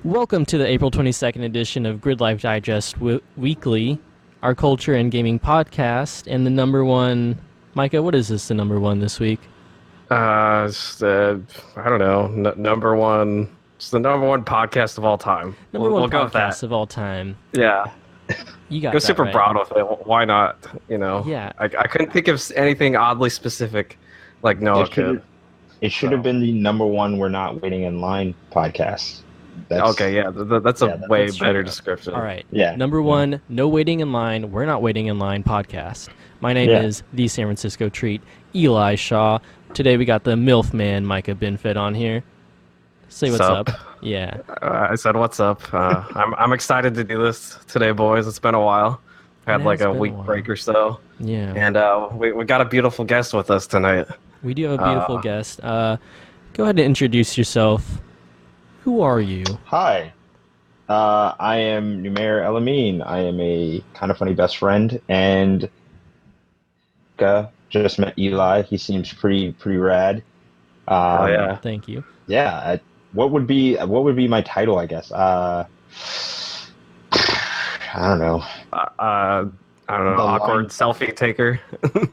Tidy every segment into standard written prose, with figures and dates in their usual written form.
Welcome to the April 22nd edition of Gridlife Digest Weekly, our culture and gaming podcast, and the number one... Micah, what is this, the number one this week? I don't know, number one... It's the number one podcast of all time. We'll go with that. Podcast of all time. Yeah. You got Go that super right. proud with it. Why not? You know? Yeah. I couldn't think of anything oddly specific like Noah could. It should have been the number one We're Not Waiting in Line podcast. Okay, yeah, that's a way better description. All right. Yeah. Number one, No Waiting in Line, We're Not Waiting in Line podcast. My name is the San Francisco Treat, Eli Shaw. Today we got the MILF man, Micah Binfit, on here. Say what's up. Yeah. I said what's up. I'm excited to do this today, boys. It's been a while. Had like a week break or so. Yeah. And we got a beautiful guest with us tonight. We do have a beautiful guest. Go ahead and introduce yourself. Who are you? Hi. I am Numair Elamine. I am a kind of funny best friend, and just met Eli. He seems pretty rad. Oh yeah. Thank you. Yeah. What would be my title? I guess. I don't know. I don't know. Awkward selfie taker.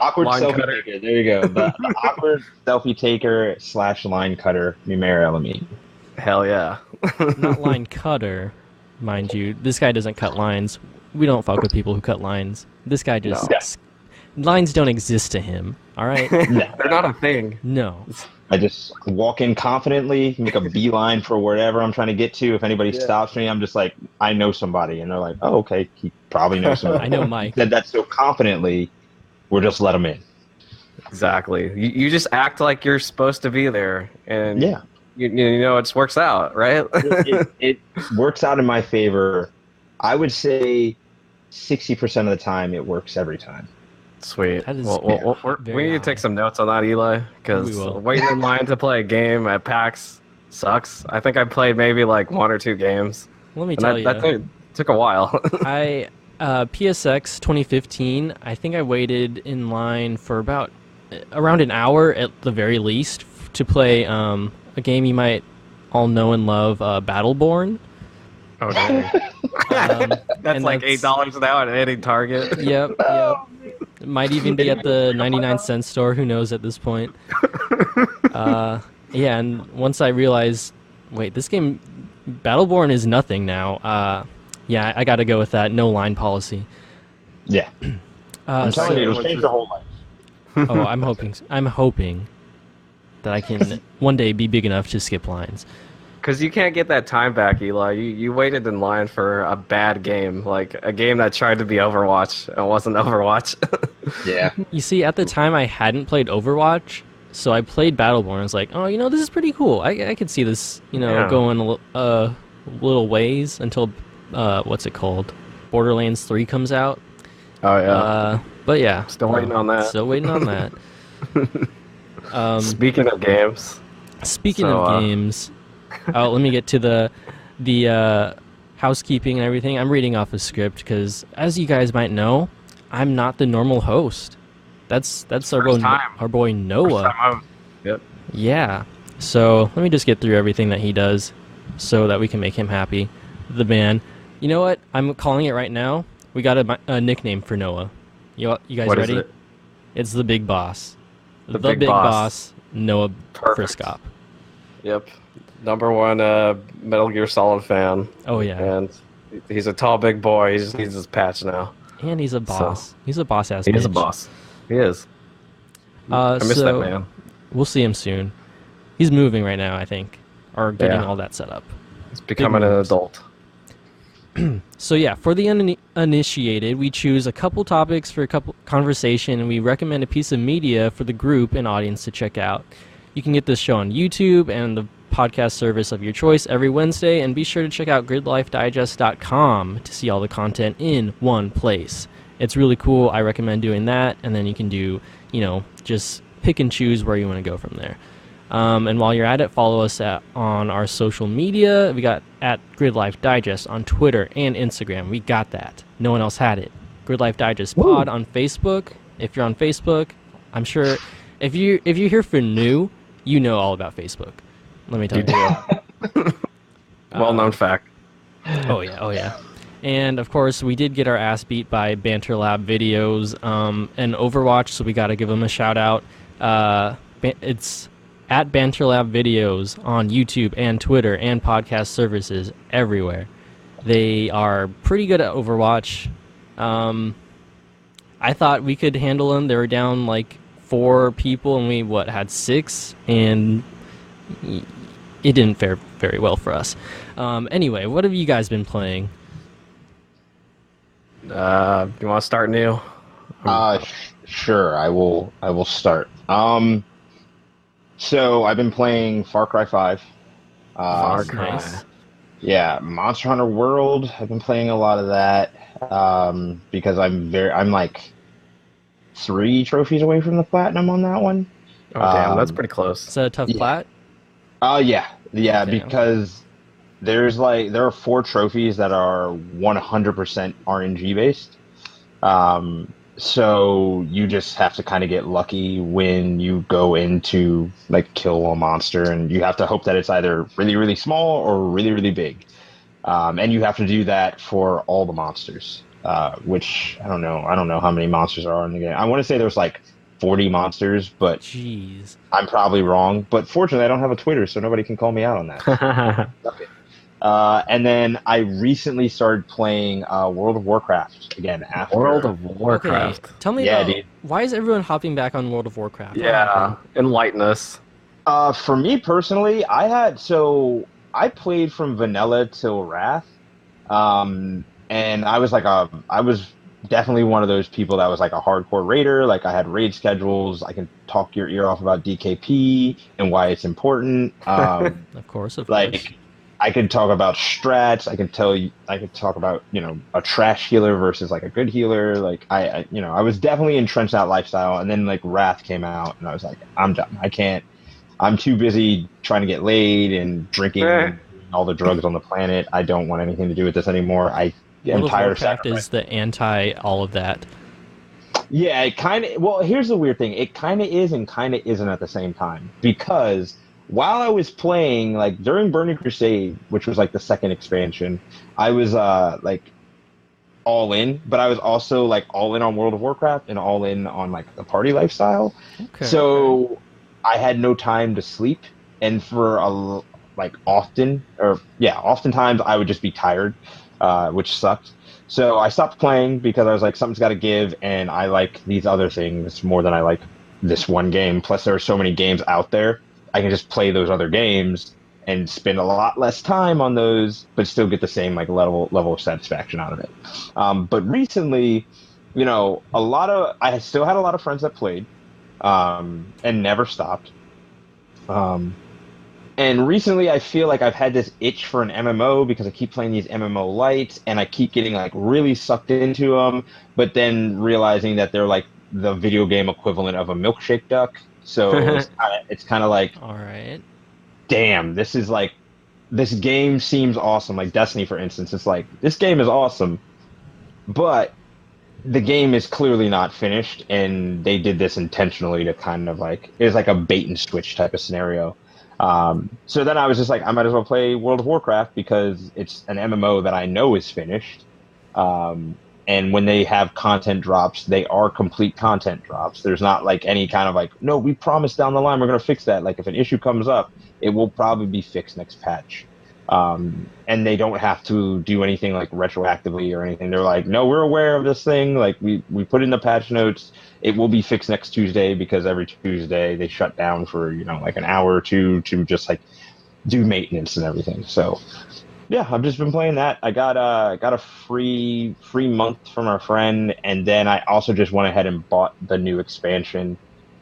Awkward Line selfie cutter. taker. There you go. The awkward selfie taker / line cutter. Numair Elamine. Hell yeah. Not line cutter, mind you. This guy doesn't cut lines. We don't fuck with people who cut lines. This guy just... Lines don't exist to him, all right? They're not a thing. No. I just walk in confidently, make a beeline for wherever I'm trying to get to. If anybody stops me, I'm just like, I know somebody. And they're like, oh, okay, he probably knows somebody. I know Mike. Said that so confidently, we'll just let him in. Exactly. You just act like you're supposed to be there. And Yeah. you know, it works out, right? It works out in my favor. I would say 60% of the time, it works every time. Sweet. That is we need to take some notes on that, Eli, because waiting in line to play a game at PAX sucks. I think I played maybe like 1 or 2 games. Let me tell you. That took a while. PSX 2015, I think I waited in line for around an hour at the very least to play a game you might all know and love, Battleborn. Oh, dang. That's like $8 now at any Target. Yep. It might even be at the 99-cent store. Who knows at this point? Yeah, and once I realized, wait, this game, Battleborn is nothing now. Yeah, I got to go with that. No line policy. Yeah. I'm telling you, it'll change your whole life. Oh, I'm hoping that I can one day be big enough to skip lines. Because you can't get that time back, Eli. You waited in line for a bad game, like a game that tried to be Overwatch and wasn't Overwatch. Yeah. You see, at the time I hadn't played Overwatch, so I played Battleborn. I was like, oh, this is pretty cool. I could see this, going a little ways until, what's it called? Borderlands 3 comes out. Oh, yeah. But yeah. Still waiting on that. Still waiting on that. Speaking of games. Let me get to the housekeeping and everything. I'm reading off a script because, as you guys might know, I'm not the normal host. That's our boy Noah. Yep. Yeah. So let me just get through everything that he does so that we can make him happy. The man. You know what? I'm calling it right now. We got a nickname for Noah. You guys What ready? is it? It's the Big Boss. The Big Boss. Noah Perfect. Friskop. Yep. Number one Metal Gear Solid fan. Oh, yeah. And he's a tall, big boy. He just needs his patch now. And he's a boss. He's a boss-ass He bitch. is a boss. He is. I miss that man. We'll see him soon. He's moving right now, I think. Or getting all that set up. He's becoming an adult. So yeah, for the uninitiated, we choose a couple topics for a couple conversation, and we recommend a piece of media for the group and audience to check out. You can get this show on YouTube and the podcast service of your choice every Wednesday, and be sure to check out gridlifedigest.com to see all the content in one place. It's really cool. I recommend doing that, and then you can do, just pick and choose where you want to go from there. And while you're at it, follow us on our social media. We got at Gridlife Digest on Twitter and Instagram. We got that. No one else had it. Gridlife Digest Pod on Facebook. If you're on Facebook, I'm sure if you're here for new, you know all about Facebook. Let me tell you. Well-known fact. Oh yeah. And of course, we did get our ass beat by Banter Lab Videos and Overwatch, so we got to give them a shout out. It's at Banter Lab Videos on YouTube and Twitter and podcast services everywhere. They are pretty good at Overwatch. I thought we could handle them. They were down like 4 people, and we had 6, and it didn't fare very well for us. Anyway, what have you guys been playing? You want to start, Neil? Sure. I will start. So I've been playing Far Cry 5. Far Cry. Nice. Yeah, Monster Hunter World. I've been playing a lot of that because I'm like 3 trophies away from the platinum on that one. Oh damn, that's pretty close. Is that a tough plat? Yeah, Damn. because there are 4 trophies that are 100% RNG based. So you just have to kind of get lucky when you go into like kill a monster, and you have to hope that it's either really, really small or really, really big. And you have to do that for all the monsters, which I don't know how many monsters there are in the game. I want to say there's like 40 monsters, but Jeez. I'm probably wrong. But fortunately, I don't have a Twitter, so nobody can call me out on that. Okay. And then I recently started playing World of Warcraft again. After World of Warcraft. Okay, tell me about why is everyone hopping back on World of Warcraft? Yeah, enlighten us. For me personally, I played from vanilla till Wrath, and I was definitely one of those people that was like a hardcore raider. Like I had raid schedules. I can talk your ear off about DKP and why it's important. Of course. I could talk about strats. I could talk about, a trash healer versus like a good healer. Like I was definitely entrenched in that lifestyle. And then like Wrath came out, and I was like, I'm done. I can't. I'm too busy trying to get laid and drinking all the drugs on the planet. I don't want anything to do with this anymore. I am tired of Warcraft is the anti all of that. Yeah, it kind of. Well, here's the weird thing. It kind of is and kind of isn't at the same time, because while I was playing, like during Burning Crusade, which was like the second expansion, I was like all in, but I was also like all in on World of Warcraft and all in on like the party lifestyle. So I had no time to sleep, and for oftentimes I would just be tired, which sucked. So I stopped playing because I was like, something's got to give, and I like these other things more than I like this one game. Plus, there are so many games out there. I can just play those other games and spend a lot less time on those, but still get the same like level of satisfaction out of it. But recently, I still had a lot of friends that played, and never stopped. And recently, I feel like I've had this itch for an MMO because I keep playing these MMO lights, and I keep getting like really sucked into them, but then realizing that they're like the video game equivalent of a milkshake duck. So it's kind of like, all right, damn, this game seems awesome. Like Destiny, for instance, it's like, this game is awesome, but the game is clearly not finished, and they did this intentionally to kind of like, it was like a bait and switch type of scenario. So then I was just like, I might as well play World of Warcraft because it's an MMO that I know is finished. And when they have content drops, they are complete content drops. There's not like any kind of like, no, we promised down the line we're going to fix that. Like if an issue comes up, it will probably be fixed next patch. And they don't have to do anything like retroactively or anything. They're like, no, we're aware of this thing. Like we put in the patch notes. It will be fixed next Tuesday, because every Tuesday they shut down for, like an hour or two to just like do maintenance and everything. So yeah, I've just been playing that. I got a free month from our friend, and then I also just went ahead and bought the new expansion.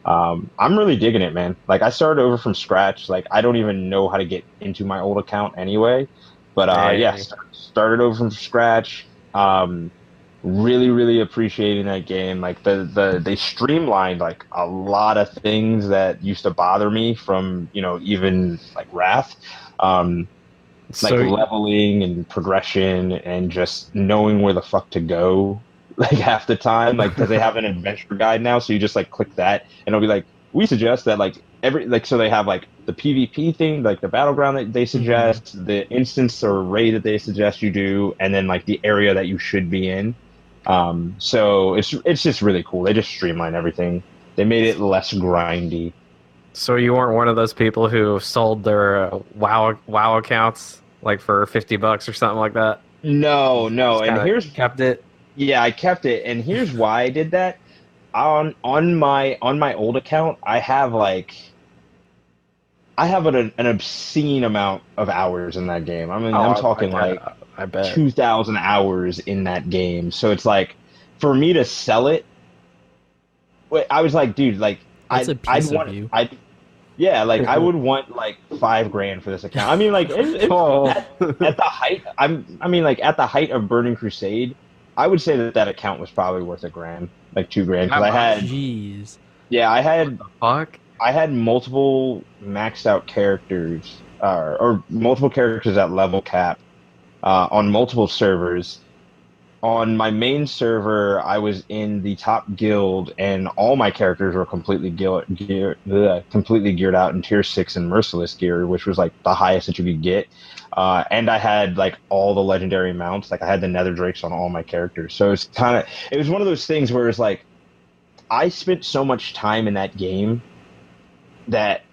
I'm really digging it, man. Like I started over from scratch. Like I don't even know how to get into my old account anyway. But started over from scratch. Really, really appreciating that game. Like they streamlined like a lot of things that used to bother me from even like Wrath. Leveling and progression and just knowing where the fuck to go like half the time, like because they have an adventure guide now, so you just like click that and it'll be like, we suggest that like so they have like the PvP thing, like the battleground that they suggest, the instance or raid that they suggest you do, and then like the area that you should be in. So it's just really cool. They just streamline everything. They made it less grindy. So you weren't one of those people who sold their WoW accounts like for $50 or something like that? No, and here's kept it. Yeah, I kept it, and here's why I did that. On my old account, I have an obscene amount of hours in that game. I mean, I'm talking I bet 2,000 hours in that game. So it's like, for me to sell it, I was like, dude, like That's a piece of you. I would want like $5,000 for this account. I mean, like at the height, at the height of Burning Crusade, I would say that account was probably worth $1,000, like $2,000, because I had. Jeez. Yeah, I had. What the fuck? I had multiple maxed out characters, or multiple characters at level cap, on multiple servers. On my main server, I was in the top guild, and all my characters were completely geared out in tier 6 and merciless gear, which was like the highest that you could get. And I had like all the legendary mounts. Like I had the nether drakes on all my characters. So it was one of those things where it's like, I spent so much time in that game that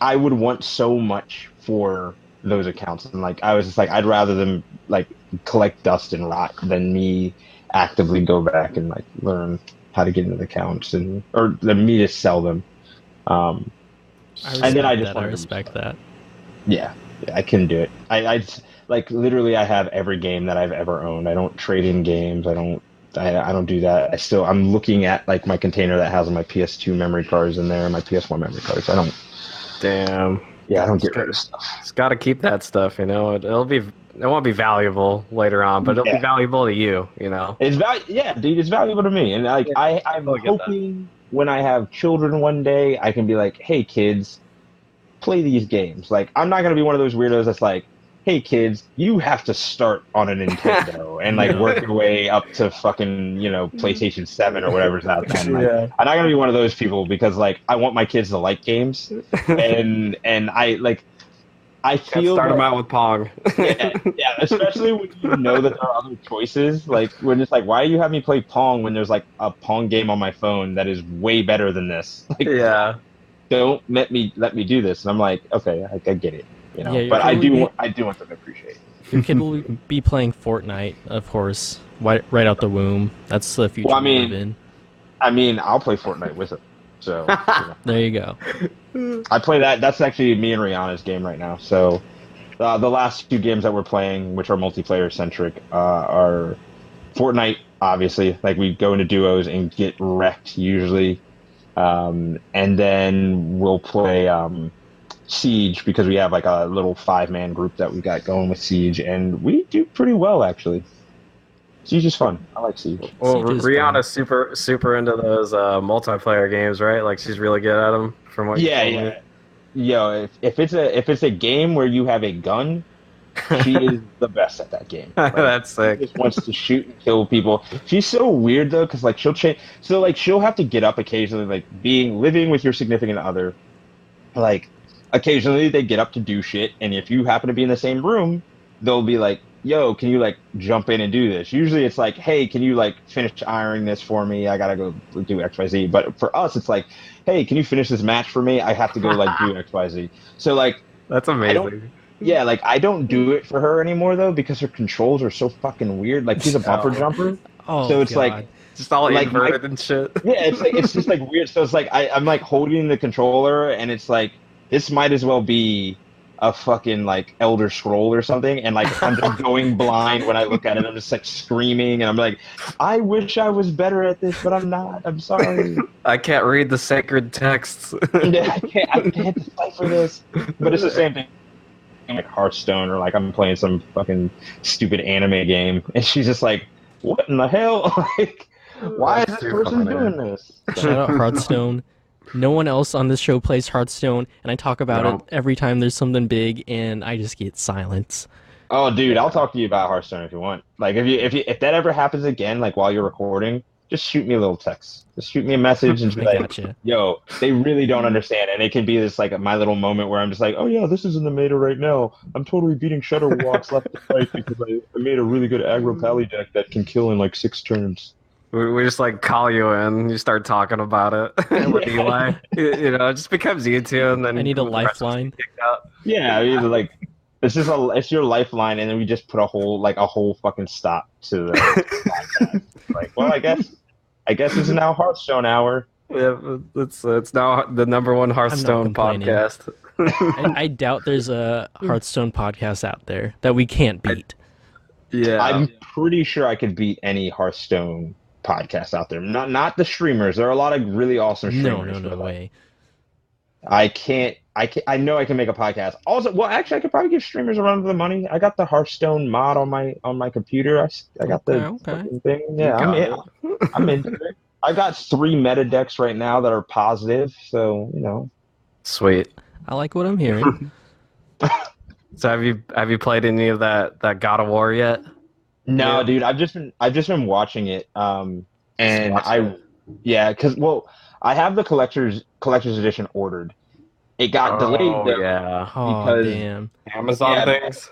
I would want so much for those accounts, and like I was just like, I'd rather them like collect dust and rot than me actively go back and like learn how to get into the accounts, or than me to sell them. And then I respect that. Yeah, I can do it. I like literally I have every game that I've ever owned. I don't trade in games. I don't do that. I'm looking at like my container that has my PS2 memory cards in there, and my PS1 memory cards. I don't. Damn. Yeah, I don't get rid of stuff. It's got to keep that stuff, you know. It won't be valuable later on, but it'll be valuable to you, you know. Yeah, dude, it's valuable to me, and like I'm hoping when I have children one day, I can be like, hey kids, play these games. Like, I'm not gonna be one of those weirdos that's like, hey kids, you have to start on a Nintendo and like work your way up to fucking, PlayStation 7 or whatever's out there. Like, I'm not gonna be one of those people, because like I want my kids to like games, and I feel start them out with Pong. yeah, especially when you know that there are other choices. Like when it's like, why do you have me play Pong when there's like a Pong game on my phone that is way better than this? Like, don't let me do this. And I'm like, okay, I get it. But I do want them to appreciate it. Your kid will be playing Fortnite, of course, right out the womb. That's the future we live in. I mean, I'll play Fortnite with him. So there you go. I play that. That's actually me and Rihanna's game right now. So the last two games that we're playing, which are multiplayer centric, are Fortnite. Obviously, like we go into duos and get wrecked usually, and then we'll play Siege, because we have like a little 5-man group that we got going with Siege, and we do pretty well actually. Siege is fun. I like Siege. Well, Rihanna's super into those multiplayer games, right? Like she's really good at them. From what you told me. Yo, if it's a game where you have a gun, she is the best at that game. Like, that's sick. She just wants to shoot and kill people. She's so weird though, because like she'll change. So like she'll have to get up occasionally, like living with your significant other, like. Occasionally they get up to do shit, and if you happen to be in the same room, they'll be like, yo, can you like jump in and do this? Usually it's like, hey, can you like finish ironing this for me? I gotta go do XYZ. But for us, it's like, hey, can you finish this match for me? I have to go like do XYZ. So like, that's amazing. I don't do it for her anymore though, because her controls are so fucking weird. Like she's a bumper jumper. Oh, so it's God. like just all like inverted and shit. Yeah, it's just like weird. So it's like I'm like holding the controller, and it's like, this might as well be a fucking like Elder Scroll or something, and like I'm just going blind when I look at it. I'm just like screaming, and I'm like, I wish I was better at this, but I'm not. I'm sorry. I can't read the sacred texts. I can't decipher this. But it's the same thing. Like Hearthstone, or like I'm playing some fucking stupid anime game, and she's just like, what in the hell? Like, why is this person doing this? Shout out Hearthstone. No one else on this show plays Hearthstone, and I talk about it every time there's something big, and I just get silence. Oh, dude, I'll talk to you about Hearthstone if you want. Like, if that ever happens again, like while you're recording, just shoot me a little text. Just shoot me a message and be like, gotcha. yo, they really don't understand. And it can be this like my little moment where I'm just like, oh yeah, this is in the meta right now. I'm totally beating Shadow Walks left and right because I made a really good aggro pally deck that can kill in like 6 turns. We just like call you in, you start talking about it with Eli. You know, it just becomes you two, and then I need a lifeline. Yeah, I mean, like it's your lifeline, and then we just put a whole fucking stop to the podcast. Like, well, I guess it's now Hearthstone hour. Yeah, it's now the #1 Hearthstone podcast. I doubt there's a Hearthstone podcast out there that we can't beat. Yeah, I'm pretty sure I could beat any Hearthstone podcast out there. Not the streamers. There are a lot of really awesome streamers. No way. I know I can make a podcast. Also, well, actually, I could probably give streamers a run for the money. I got the Hearthstone mod on my computer. I got the fucking thing. Yeah, I'm into it. I got 3 meta decks right now that are positive. So sweet. I like what I'm hearing. So have you played any of that God of War yet? No, dude. I've just been watching it. Because I have the collector's edition ordered. It got delayed though. Yeah. Because damn. Amazon things?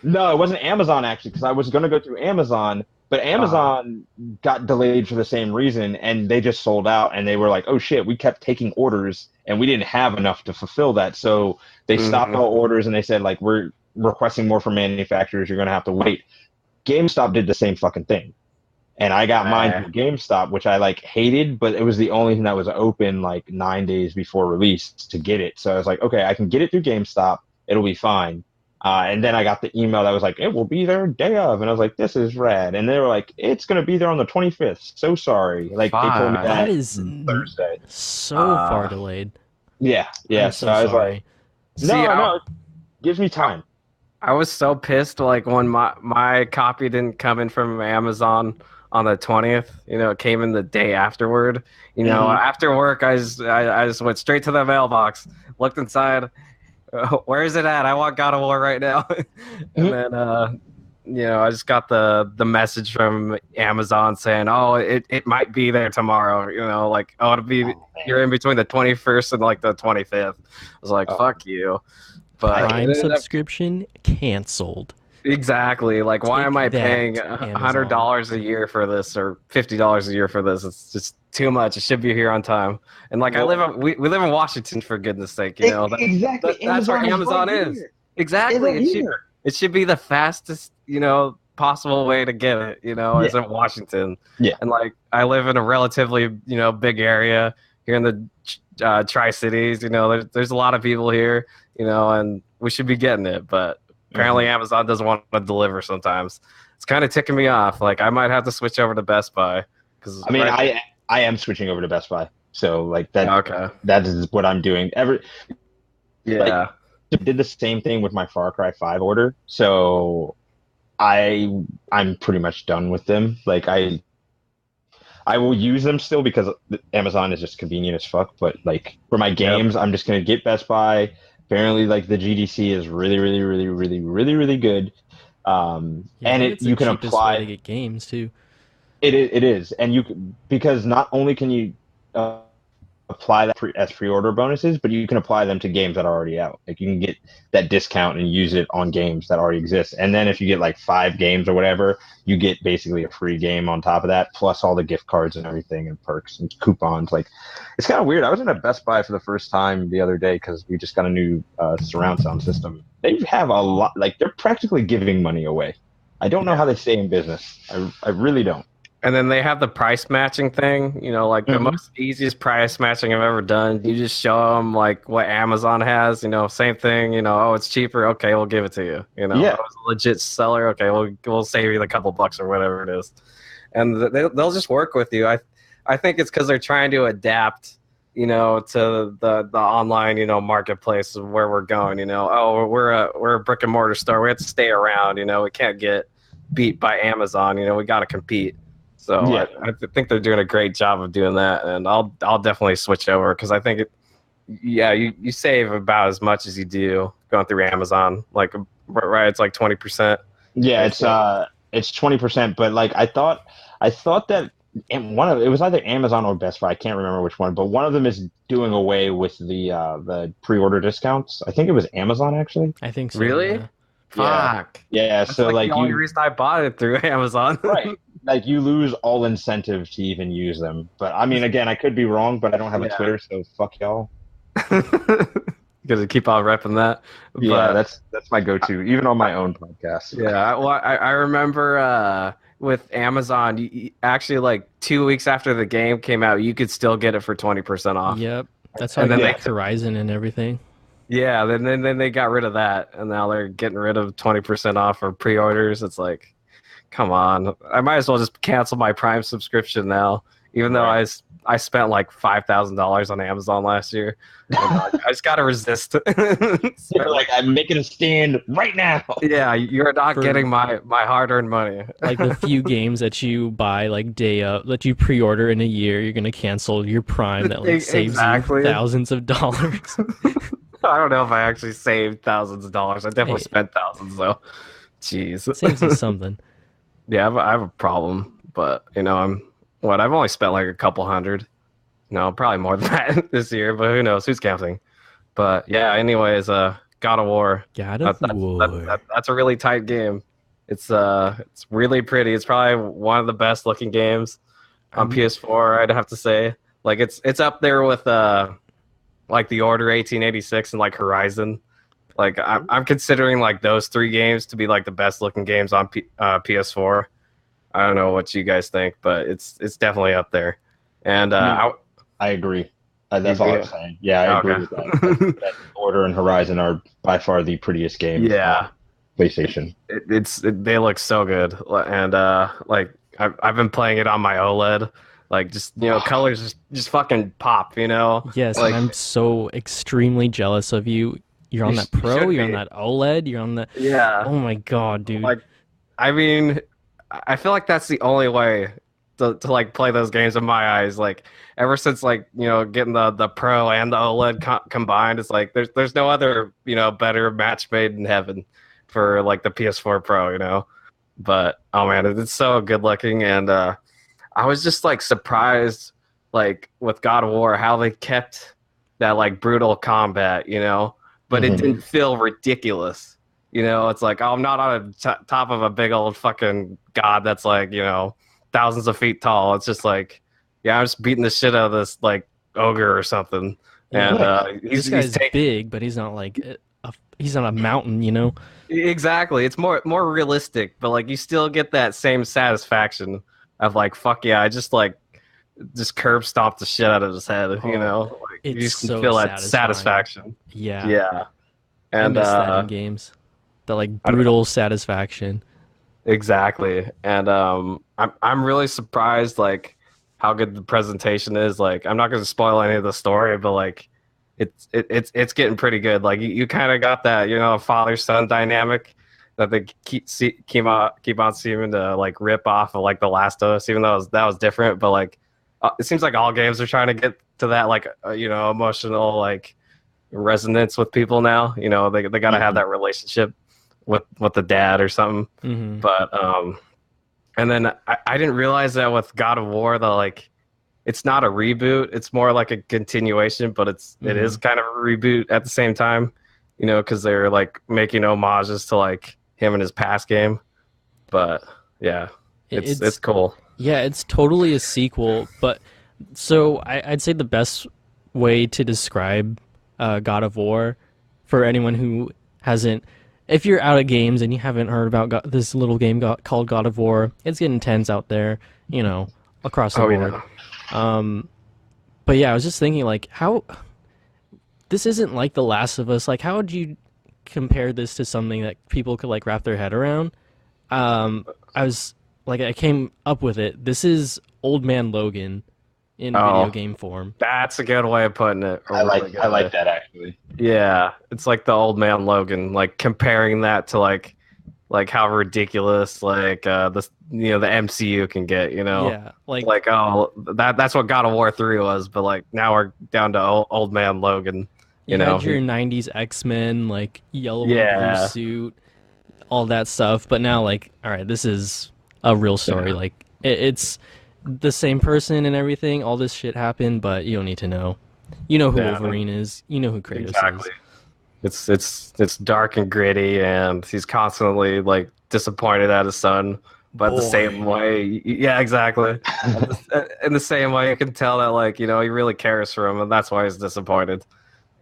No, it wasn't Amazon actually, because I was gonna go through Amazon, but Amazon got delayed for the same reason, and they just sold out, and they were like, "Oh shit, we kept taking orders, and we didn't have enough to fulfill that," so they stopped all orders, and they said like, "We're requesting more from manufacturers. You're gonna have to wait." GameStop did the same fucking thing. And I got mine from GameStop, which I like hated, but it was the only thing that was open like 9 days before release to get it. So I was like, okay, I can get it through GameStop. It'll be fine. And then I got the email that was like, it will be there day of. And I was like, this is rad. And they were like, it's going to be there on the 25th. So sorry. Like they told me that is Thursday. So far delayed. Yeah. So I was sorry. like, no, it gives me time. I was so pissed like when my copy didn't come in from Amazon on the 20th. You know, it came in the day afterward. You know, after work, I just went straight to the mailbox, looked inside. Where is it at? I want God of War right now. And then, I just got the message from Amazon saying, oh, it might be there tomorrow. You know, like, it'll be, you're in between the 21st and like the 25th. I was like, fuck you. But Prime subscription canceled. Exactly. Like, why am I paying $100 a year for this or $50 a year for this? It's just too much. It should be here on time. And like, we live in Washington, for goodness sake. You know, exactly. That's where Amazon is. Exactly. It should be the fastest, possible way to get it. Is in Washington. Yeah. And like, I live in a relatively, big area here in the Tri-Cities. There's a lot of people here. And we should be getting it, but apparently Amazon doesn't want to deliver sometimes. It's kind of ticking me off. Like, I might have to switch over to Best Buy. I am switching over to Best Buy. So like that. Okay. That is what I'm doing. Yeah. I did the same thing with my Far Cry 5 order. So I'm pretty much done with them. Like I will use them still because Amazon is just convenient as fuck. But like for my games, I'm just gonna get Best Buy. Apparently, like the GDC is really, really, really, really, really, really good, and you can apply to get games too. It is, and because not only can you apply that as pre-order bonuses, but you can apply them to games that are already out. Like you can get that discount and use it on games that already exist. And then if you get like 5 games or whatever, you get basically a free game on top of that, plus all the gift cards and everything and perks and coupons. Like it's kind of weird. I was in a Best Buy for the first time the other day because we just got a new surround sound system. They have a lot, like they're practically giving money away. I don't know how they stay in business. I really don't. And then they have the price matching thing, like the most easiest price matching I've ever done. You just show them like what Amazon has, same thing, it's cheaper. Okay, we'll give it to you. Oh, it's a legit seller. Okay, we'll save you the couple bucks or whatever it is. And they'll just work with you. I think it's because they're trying to adapt, to the online, marketplace of where we're going, we're a brick and mortar store. We have to stay around, we can't get beat by Amazon, we got to compete. So I think they're doing a great job of doing that, and I'll definitely switch over because I think you save about as much as you do going through Amazon. Like right, it's like 20%. Yeah, it's 20%, but like I thought that and it was either Amazon or Best Buy. I can't remember which one, but one of them is doing away with the pre-order discounts. I think it was Amazon actually. I think so. Really? Yeah. Yeah, Fuck. yeah. That's So like the like only you reason I bought it through Amazon. right, like you lose all incentive to even use them. But I mean, again, I could be wrong, but I don't have a Yeah. Twitter, so fuck y'all. Gonna keep on repping that. Yeah, But that's my go-to, even on my own podcast. yeah, well, I remember with Amazon, actually like 2 weeks after the game came out, you could still get it for 20% off. Yep. That's how I And then got they like Horizon and everything. yeah, then they got rid of that, and now they're getting rid of 20% off for pre-orders. It's like, come on, I might as well just cancel my Prime subscription now, even though Right. I spent like $5,000 on Amazon last year. And I just gotta resist. You're like, I'm making a stand right now. Yeah, you're not For- getting my hard-earned money. Like the few games that you buy like day up that you pre-order in a year, you're gonna cancel your Prime that like saves Exactly. you thousands of dollars. I don't know if I actually saved thousands of dollars. I definitely Hey. spent thousands though. Jeez. Saves you something. Yeah, I have a problem, but I've only spent like a couple hundred. No, probably more than that this year, but who knows? Who's counting? But yeah, anyways, God of War. God of War. That's a really tight game. It's really pretty. It's probably one of the best looking games on PS4, I'd have to say. Like it's up there with like The Order 1886 and like Horizon. Like I'm considering like those three games to be like the best looking games on PS4. I don't know what you guys think, but it's definitely up there. And I agree. That's all I'm saying. Yeah, I agree with that. That Order and Horizon are by far the prettiest games. Yeah. On PlayStation. They look so good, and like I've been playing it on my OLED. Like just colors just fucking pop. Yes, like, and I'm so extremely jealous of you. You're on that Pro, you're on that OLED, you're on the yeah. Oh my god, dude. Like, I mean, I feel like that's the only way to like play those games in my eyes. Like ever since like getting the Pro and the OLED combined, it's like there's no other better match made in heaven for like the PS4 Pro. But oh man, it's so good looking, and I was just like surprised, like with God of War, how they kept that like brutal combat, but it didn't feel ridiculous. It's like, oh, I'm not on top of a big old fucking god that's like thousands of feet tall. It's just like, yeah, I'm just beating the shit out of this like ogre or something, and this guy's big, but he's not like he's on a mountain. Exactly. It's more realistic, but like you still get that same satisfaction of like, fuck yeah, I just curb stomp the shit out of his head, Like, you just can feel that satisfaction. Yeah. Yeah. And I miss that in games. The like brutal satisfaction. Exactly. And I'm really surprised like how good the presentation is. Like I'm not going to spoil any of the story, but like it's getting pretty good. Like you kind of got that father son dynamic that they keep on seeming to like rip off of like The Last of Us, even though that was different. But like it seems like all games are trying to get to that like emotional like resonance with people now. They got to have that relationship with the dad or something. But and then I didn't realize that with God of War that like it's not a reboot, it's more like a continuation, but it is kind of a reboot at the same time, because they're like making homages to like him and his past game. But yeah, it's cool. Yeah, it's totally a sequel. But so I'd say the best way to describe God of War for anyone who hasn't, if you're out of games and you haven't heard about this little game called God of War, it's getting intense out there, across the board. Yeah. But yeah, I was just thinking like how this isn't like The Last of Us. Like how would you compare this to something that people could like wrap their head around? I came up with it. This is Old Man Logan in video game form. That's a good way of putting it. I like that actually. Yeah, it's like the Old Man Logan, like comparing that to like how ridiculous like the MCU can get, Yeah, like oh that's what God of War 3 was, but like now we're down to Old Man Logan. You had your 90s X-Men, like yellow and blue suit, all that stuff. But now, like, all right, this is a real story. Yeah. Like, it's the same person and everything. All this shit happened, but you don't need to know. You know who Yeah, Wolverine is. You know who Kratos is. exactly. It's dark and gritty, and he's constantly like disappointed at his son. But the same Boy. way, yeah, exactly. In the same way, you can tell that like he really cares for him, and that's why he's disappointed.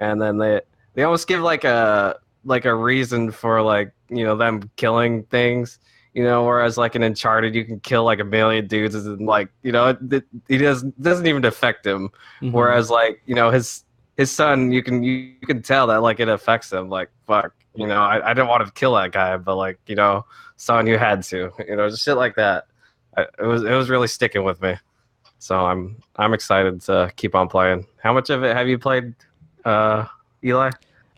And then they almost give like a reason for like them killing things. Whereas like in Uncharted, you can kill like a million dudes, and like he doesn't even affect him. Hmm. Whereas like his son, you can tell that like it affects him. Like fuck, I didn't want to kill that guy, but like son, you had to, just shit like that. It was really sticking with me. So I'm excited to keep on playing. How much of it have you played, Eli?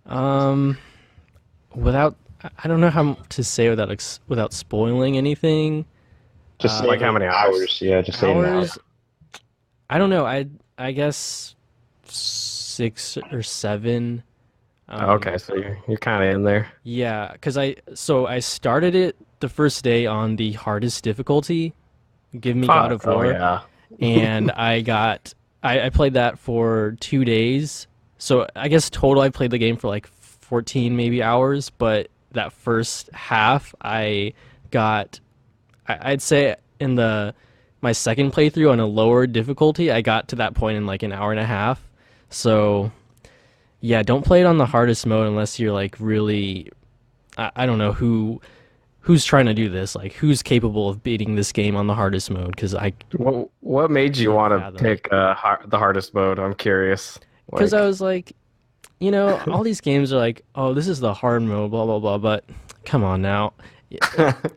Um, without I don't know how to say without without spoiling anything. Just Uh, say Like it how in many hours? hours. Yeah, just say it in hours. Hours. I don't know. I guess 6 or 7. Okay, so you're kind of in there. Yeah, because I started it the first day on the hardest difficulty. Give me God Fuck. of Oh War, yeah. and I played that for 2 days. So I guess total I played the game for like 14 maybe hours, but that first half got I'd say in the my second playthrough on a lower difficulty, I got to that point in like an hour and a half. So yeah, don't play it on the hardest mode unless you're like really I don't know who's trying to do this, like who's capable of beating this game on the hardest mode because I What made you can't want to fathom it. pick the hardest mode? I'm curious. Because I Like, was like, all these games are like, oh, this is the hard mode, blah blah blah, but come on now,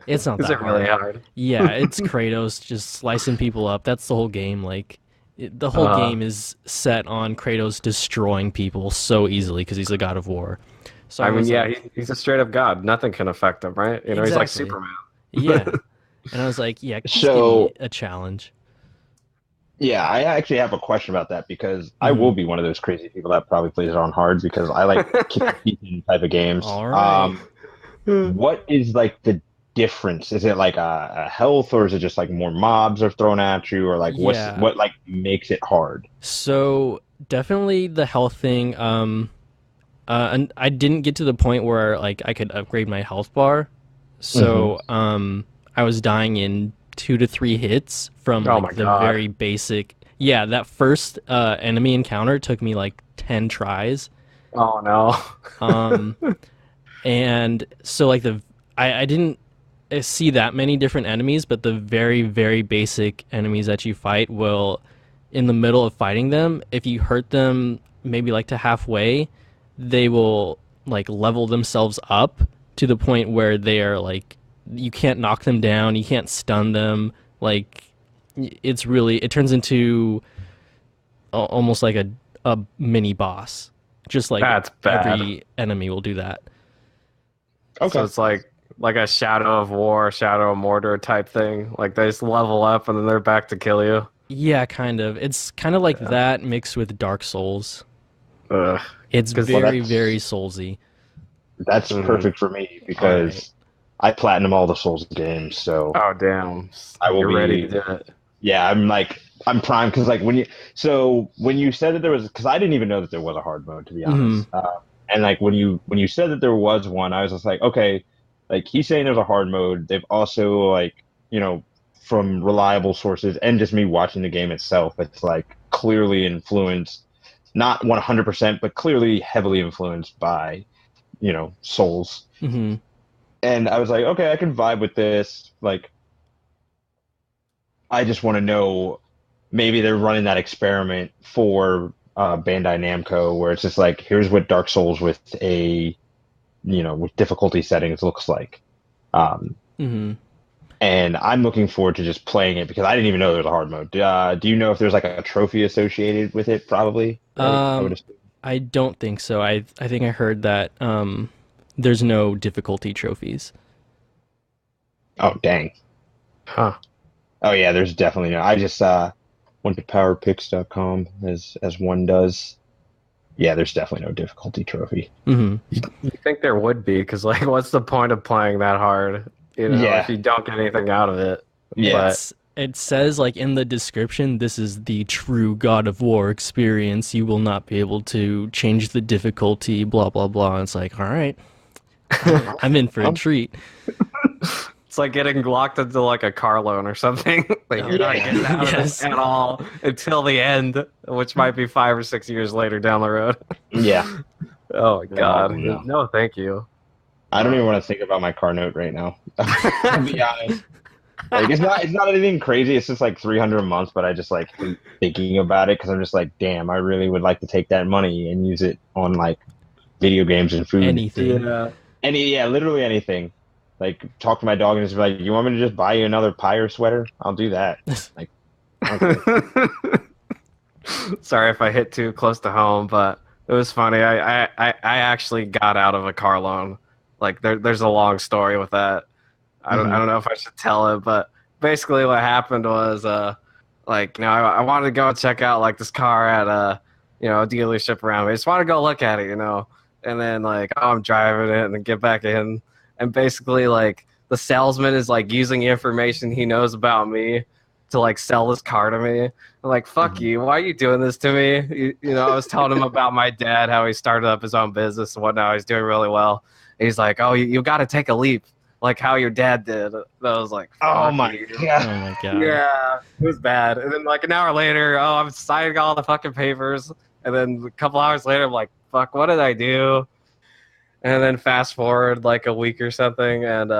it's not is that it really hard. hard? Yeah, it's Kratos just slicing people up. That's the whole game. Like, the whole Uh, game is set on Kratos destroying people so easily because he's a god of war. So I I mean, was yeah, like, he's a straight up god. Nothing can affect him, right? He's like exactly. Superman. Yeah. And I was like, yeah, just give me So a challenge. yeah, I actually have a question about that because I Hmm. will be one of those crazy people that probably plays it on hard because I like kick your teeth in type of games. All right. What is like the difference? Is it like a health, or is it just like more mobs are thrown at you, or like Yeah. what like makes it hard? So definitely the health thing. And I didn't get to the point where like I could upgrade my health bar. Hmm. So I was dying in 2 to 3 hits from Oh my like the god. very basic. Yeah, that first enemy encounter took me like 10 tries. Oh no. Um, and so like I didn't see that many different enemies, but the very very basic enemies that you fight will, in the middle of fighting them, if you hurt them maybe like to halfway, they will like level themselves up to the point where they are like you can't knock them down, you can't stun them. Like it turns into almost like a mini boss. Just like That's bad. every enemy will do that. So Okay. it's like a Shadow of War, Shadow of Mordor type thing. Like they just level up and then they're back to kill you. Yeah, kind of. It's kind of like Yeah. that mixed with Dark Souls. Ugh. It's Because Well, very, very that's Soulsy. that's mhm. perfect for me All right. because I platinum all the Souls games, so Oh damn, I will you're ready to be. do it. Yeah, I'm prime because like when you said that there was because I didn't even know that there was a hard mode to be Hmm. honest. And like when you said that there was one, I was just like, okay, like he's saying there's a hard mode. They've also like from reliable sources and just me watching the game itself, it's like clearly influenced, not 100%, but clearly heavily influenced by Souls. Hmm. And I was like, okay, I can vibe with this. Like I just want to know maybe they're running that experiment for Bandai Namco where it's just like here's what Dark Souls with a with difficulty settings looks like. Um, Hmm. and I'm looking forward to just playing it because I didn't even know there was a hard mode. Do you know if there's like a trophy associated with it? Probably, right? I would Um, assume. I don't think so. I think I heard that there's no difficulty trophies. Oh dang. Huh. Oh yeah, there's definitely no. I just went to powerpicks.com as one does. Yeah, there's definitely no difficulty trophy. Hmm. You think there would be? Because like, what's the point of playing that hard? If Yeah, you don't get anything out of it. yeah. But It's it says like in the description, this is the true God of War experience. You will not be able to change the difficulty, blah blah blah. And it's like, all right, I'm in for a treat. It's like getting locked into like a car loan or something. Like you're not getting out of this at all until the end, which might be 5 or 6 years later down the road. Yeah. Oh my god. No. No, thank you. I don't even want to think about my car note right now. To be honest. Like it's not anything crazy. It's just like $300 a month, but I just like hate thinking about it because I'm just like, damn, I really would like to take that money and use it on like video games and food. Anything. Yeah. Literally anything. Like talk to my dog and just be like, you want me to just buy you another pyre sweater? I'll do that. Like, okay. Sorry if I hit too close to home, but it was funny. I actually got out of a car loan. Like there's a long story with that. I don't know if I should tell it, but basically what happened was like, you know, I wanted to go and check out like this car at a dealership around me. I just wanted to go look at it, you know. And then like, oh, I'm driving it and then get back in, and basically like the salesman is like using information he knows about me to like sell this car to me. I'm like, fuck you, why are you doing this to me? You know, I was telling him about my dad, how he started up his own business and whatnot. He's doing really well. And he's like, oh, you got to take a leap, like how your dad did. I was like, oh my god. Oh my god. Yeah, it was bad. And then like an hour later, oh, I'm signing all the fucking papers. And then a couple hours later, I'm like, fuck, what did I do? And then fast forward like a week or something, and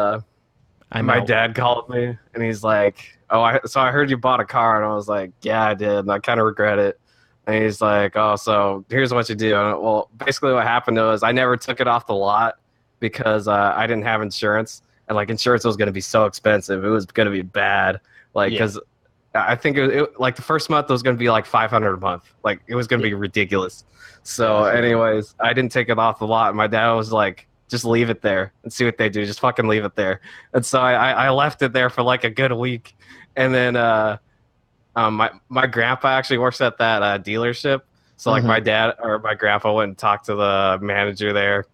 my dad called me, and he's like, oh, so I heard you bought a car. And I was like, yeah, I did, and I kind of regret it. And he's like, oh, so here's what you do. And, well, basically what happened was I never took it off the lot because I didn't have insurance. And like insurance was going to be so expensive. It was going to be bad. Like, because I think it like the first month was going to be like $500 a month. Like it was going to be ridiculous. So anyways, I didn't take it off the lot. My dad was like, just leave it there and see what they do. Just fucking leave it there. And so I left it there for like a good week. And then my grandpa actually works at that dealership. So like my dad or my grandpa went and talked to the manager there.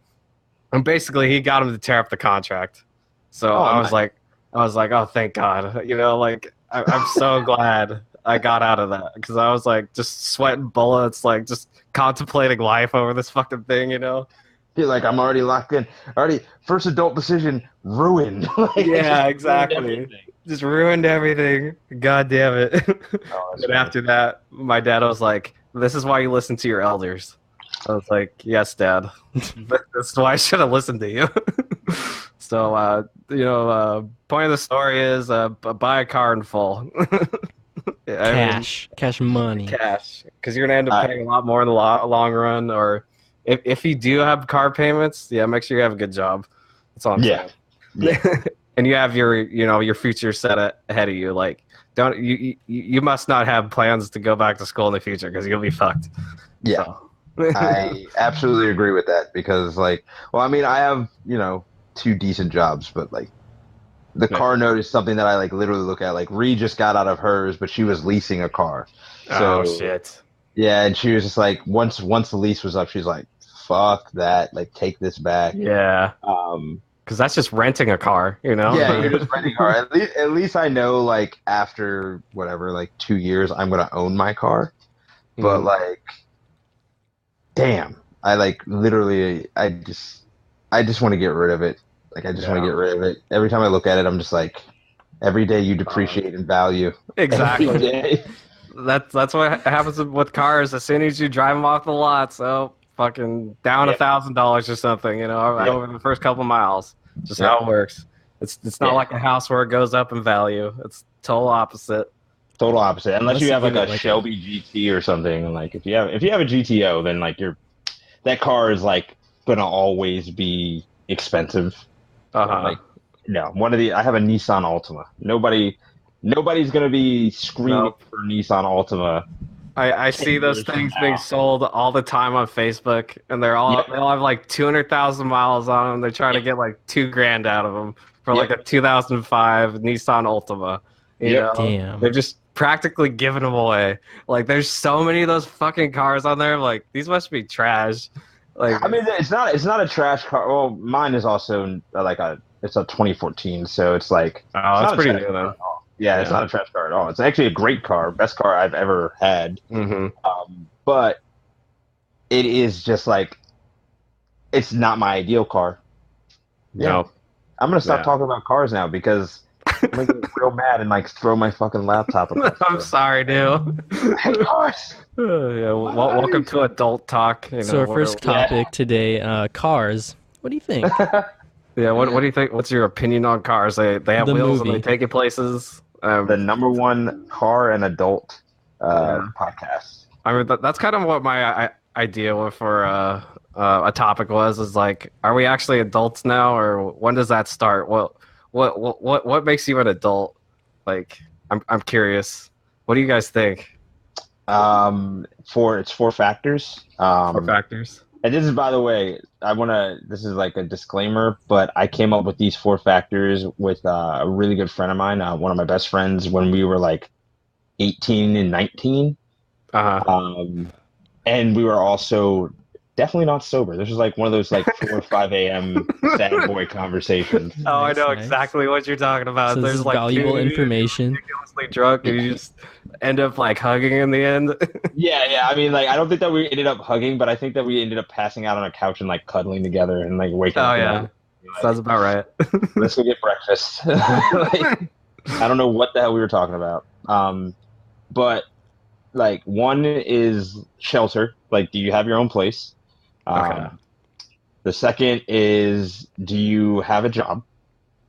And basically he got him to tear up the contract. So I was like, oh, thank God. You know, like I'm so glad I got out of that, because I was like just sweating bullets, like just contemplating life over this fucking thing, you know? Feel like I'm already locked in. Already first adult decision ruined. Like, yeah, exactly. Just ruined everything. God damn it. And after that, my dad was like, this is why you listen to your elders. I was like, yes, Dad. That's why I should have listened to you. So, point of the story is buy a car in full. Cash money. Cash. Because you're going to end up paying a lot more in the long run. Or if you do have car payments, make sure you have a good job. That's all I'm saying. Yeah. And you have your future set ahead of you. Like, you must not have plans to go back to school in the future, because you'll be fucked. Yeah. So. I absolutely agree with that, because like, well, I mean, I have, 2 decent jobs, but like the car note is something that I like literally look at. Like Ree just got out of hers, but she was leasing a car. So, oh shit. Yeah, and she was just like, once the lease was up, she's like, fuck that, like take this back. Yeah. Because that's just renting a car, you know? Yeah, you're just renting a car. At least I know, like, after, whatever, like, 2 years, I'm going to own my car. But, like, damn. I, like, literally, I just want to get rid of it. Like, I just want to get rid of it. Every time I look at it, I'm just like, every day you depreciate in value. Exactly. Every day. That's what happens with cars. As soon as you drive them off the lot, so fucking down $1,000 or something, over the first couple miles. Just how it works. It's not like a house where it goes up in value. It's total opposite. Total opposite. Unless you have like a Shelby GT or something. Like if you have a GTO, then like that car is like gonna always be expensive. Like I have a Nissan Altima. Nobody's gonna be screaming for Nissan Altima. I see those things being sold all the time on Facebook, and they all have like 200,000 miles on them. They're trying to get like $2,000 out of them for like a 2005 Nissan Altima. You know? Damn. They're just practically giving them away. Like there's so many of those fucking cars on there. Like these must be trash. Like I mean, it's not a trash car. Well, mine is also it's a 2014, so it's like that's pretty new then. Yeah, it's not a trash car at all. It's actually a great car, best car I've ever had. But it is just like, it's not my ideal car. No. I'm gonna stop talking about cars now because I'm gonna get real mad and like throw my fucking laptop across the I'm room. sorry, dude. I hate cars. Welcome to adult talk. So our first topic today, cars. What do you think? What do you think? What's your opinion on cars? They have The wheels movie. and they take you places. The number one car and adult podcast. I mean, that's kind of what my idea for a topic was. Is like, are we actually adults now, or when does that start? What makes you an adult? Like, I'm curious. What do you guys think? It's 4 factors. 4 factors. And this is, by the way, this is like a disclaimer, but I came up with these 4 factors with a really good friend of mine, one of my best friends, when we were like 18 and 19. And we were also definitely not sober. This was like one of those like 4 or 5 a.m. sad boy conversations. Oh, I know exactly what you're talking about. So there's like valuable information. Ridiculously drunk, and you just end up like hugging in the end. Yeah. I mean, like, I don't think that we ended up hugging, but I think that we ended up passing out on a couch and like cuddling together and like waking up. Oh yeah, sounds about right. Let's go get breakfast. Like, I don't know what the hell we were talking about. But like, one is shelter. Like, do you have your own place? Okay. The second is, do you have a job?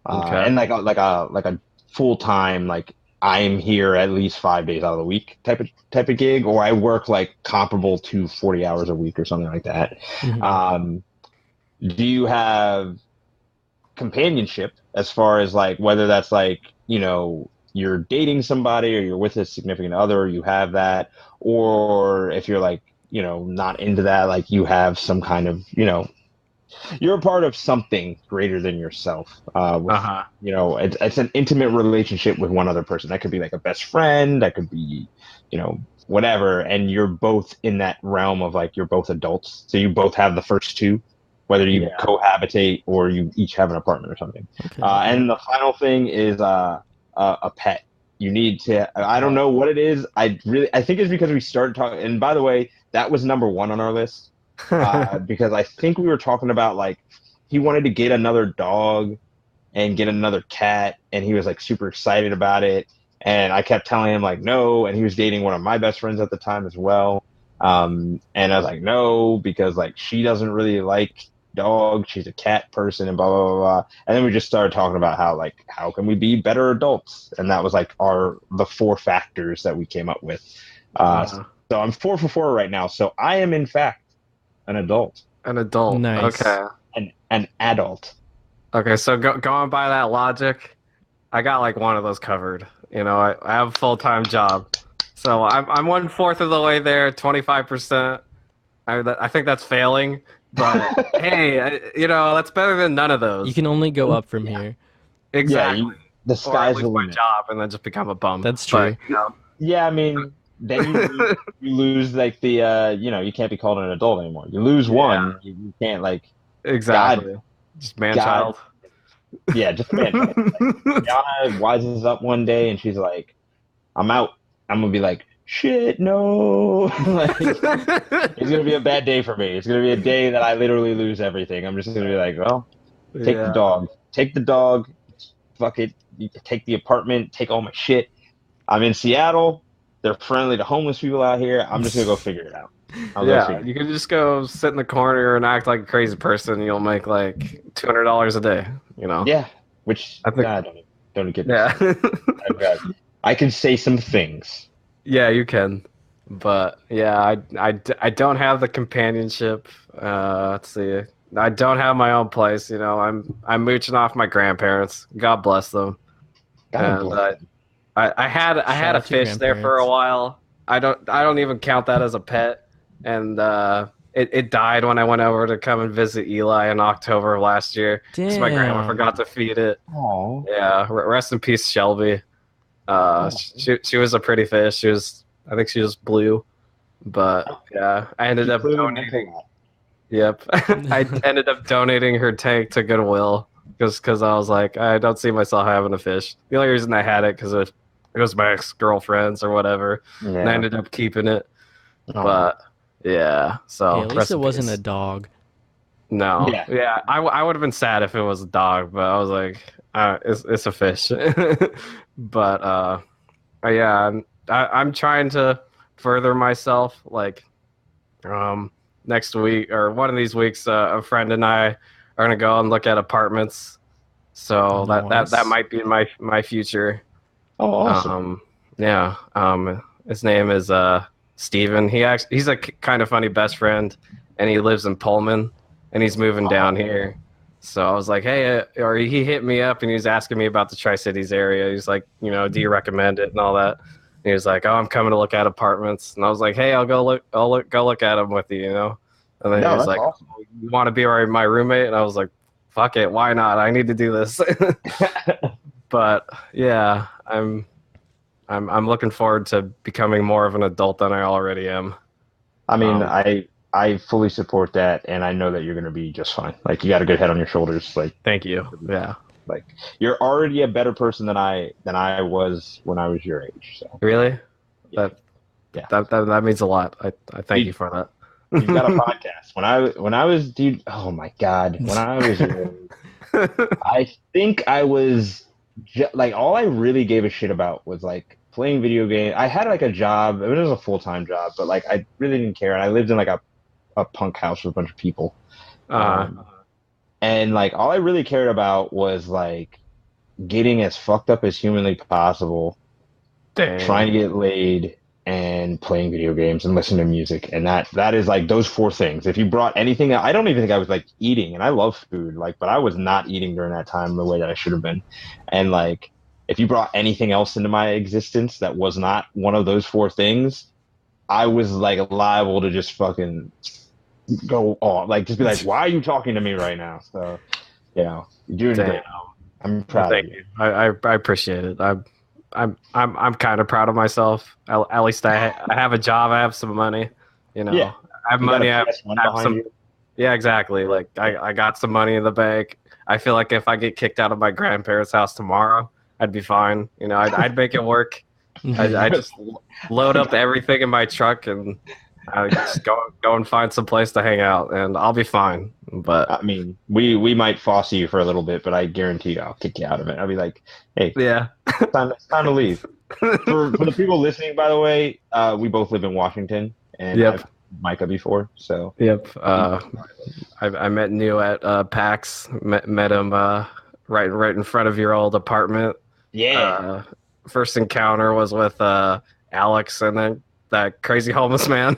And like a full time, like, I'm here at least 5 days out of the week type of gig, or I work like comparable to 40 hours a week or something like that. Do you have companionship, as far as like whether that's like, you know, you're dating somebody or you're with a significant other, you have that, or if you're like, you know, not into that, like you have some kind of, you know, you're a part of something greater than yourself. You know, it's an intimate relationship with one other person. That could be like a best friend, that could be, you know, whatever, and you're both in that realm of like, you're both adults, so you both have the first 2, whether you cohabitate or you each have an apartment or something. And the final thing is a pet. You need to, I don't know what it is. I think it's because we started talking, and by the way, that was number 1 on our list. Because I think we were talking about like, he wanted to get another dog and get another cat, and he was like super excited about it, and I kept telling him like no, and he was dating one of my best friends at the time as well, and I was like no, because like she doesn't really like dogs, she's a cat person, and blah blah blah blah. And then we just started talking about how can we be better adults, and that was like the 4 factors that we came up with. So I'm 4 for 4 right now, so I am in fact an adult. An adult. Nice. Okay. An adult. Okay, so going by that logic, I got like one of those covered. You know, I have a full-time job, so I'm 1/4 of the way there. 25%. I think that's failing, but hey, you know, that's better than none of those. You can only go up from here. Exactly. The sky's the my limit. job and then just become a bum. That's true. But, you know, Yeah, I mean, then you lose like the you know, you can't be called an adult anymore. You lose one, you can't like exactly. Just man-child. Yeah, just man-child. Like, Yana wises up one day and she's like, "I'm out." I'm gonna be like, "Shit, no!" Like, it's gonna be a bad day for me. It's gonna be a day that I literally lose everything. I'm just gonna be like, "Well, take the dog. Take the dog. Fuck it. You can take the apartment. Take all my shit. I'm in Seattle. They're friendly to homeless people out here. I'm just gonna go figure it out." You can just go sit in the corner and act like a crazy person. And you'll make like $200 a day. You know? Yeah, which I think don't get. Yeah, I can say some things. Yeah, you can, but yeah, I don't have the companionship. Let's see, I don't have my own place. You know, I'm mooching off my grandparents. God bless them. I had a fish there for a while. I don't even count that as a pet. And it died when I went over to come and visit Eli in October of last year. Because my grandma forgot to feed it. Aww. Yeah, rest in peace, Shelby. She was a pretty fish. I think she was blue. But yeah, I ended up donating. Yep, I ended up donating her tank to Goodwill because I was like, I don't see myself having a fish. The only reason I had it because it was my ex-girlfriend's or whatever, and I Yeah. ended up keeping it. Oh. But yeah, so Hey, at least rest it in wasn't peace. a dog. No, Yeah. yeah, I would have been sad if it was a dog, but I was like, it's a fish. But yeah, I'm trying to further myself. Like, um, next week or one of these weeks, a friend and I are gonna go and look at apartments. So that Nice. might be my future. Oh, awesome. Yeah. His name is Steven. He's a kind of funny best friend, and he lives in Pullman, and he's moving down here. So I was like, hey, or he hit me up and he was asking me about the Tri-Cities area. He's like, do you recommend it and all that? And he was like, oh, I'm coming to look at apartments, and I was like, hey, go look at them with you. And then he No, was that's like, awesome. oh, you want to be my roommate? And I was like, fuck it, why not? I need to do this. But yeah, I'm looking forward to becoming more of an adult than I already am. I mean, Um, I fully support that, and I know that you're going to be just fine. Like, you got a good head on your shoulders. Thank you. Yeah. Like you're already a better person than I was when I was your age. So Really? yeah, That yeah. that means a lot. I thank you for that. You've got a podcast. When I was dude, oh my God, when I was your age, I think I was like all I really gave a shit about was like playing video games. I had like a job. It was a full-time job, but like I really didn't care. And I lived in like a punk house with a bunch of people. Uh, And like all I really cared about was like getting as fucked up as humanly possible, trying to dang. get laid, and playing video games and listening to music. And that is like those four things. If you brought anything, I don't even think I was like eating, and I love food, like, but I was not eating during that time the way that I should have been. And like if you brought anything else into my existence that was not one of those four things, I was like liable to just fucking go off, like just be like, why are you talking to me right now? So, you're doing Damn. great. I'm Well, proud of thank you. you. I appreciate it. I'm kind of proud of myself. At least I have a job. I have some money. Yeah, I have you got a money. I PS1 have behind some. you. Yeah, exactly. Like I got some money in the bank. I feel like if I get kicked out of my grandparents' house tomorrow, I'd be fine. I'd make it work. I just load up everything in my truck and I just go and find some place to hang out, and I'll be fine. But I mean, we might foster you for a little bit, but I guarantee I'll kick you out of it. I'll be like, hey, yeah, it's time to leave. For the people listening, by the way, we both live in Washington, and Yep. I've met Micah before, so yep. I met Neil at PAX. Met him right in front of your old apartment. yeah. First encounter was with Alex and then that crazy homeless man.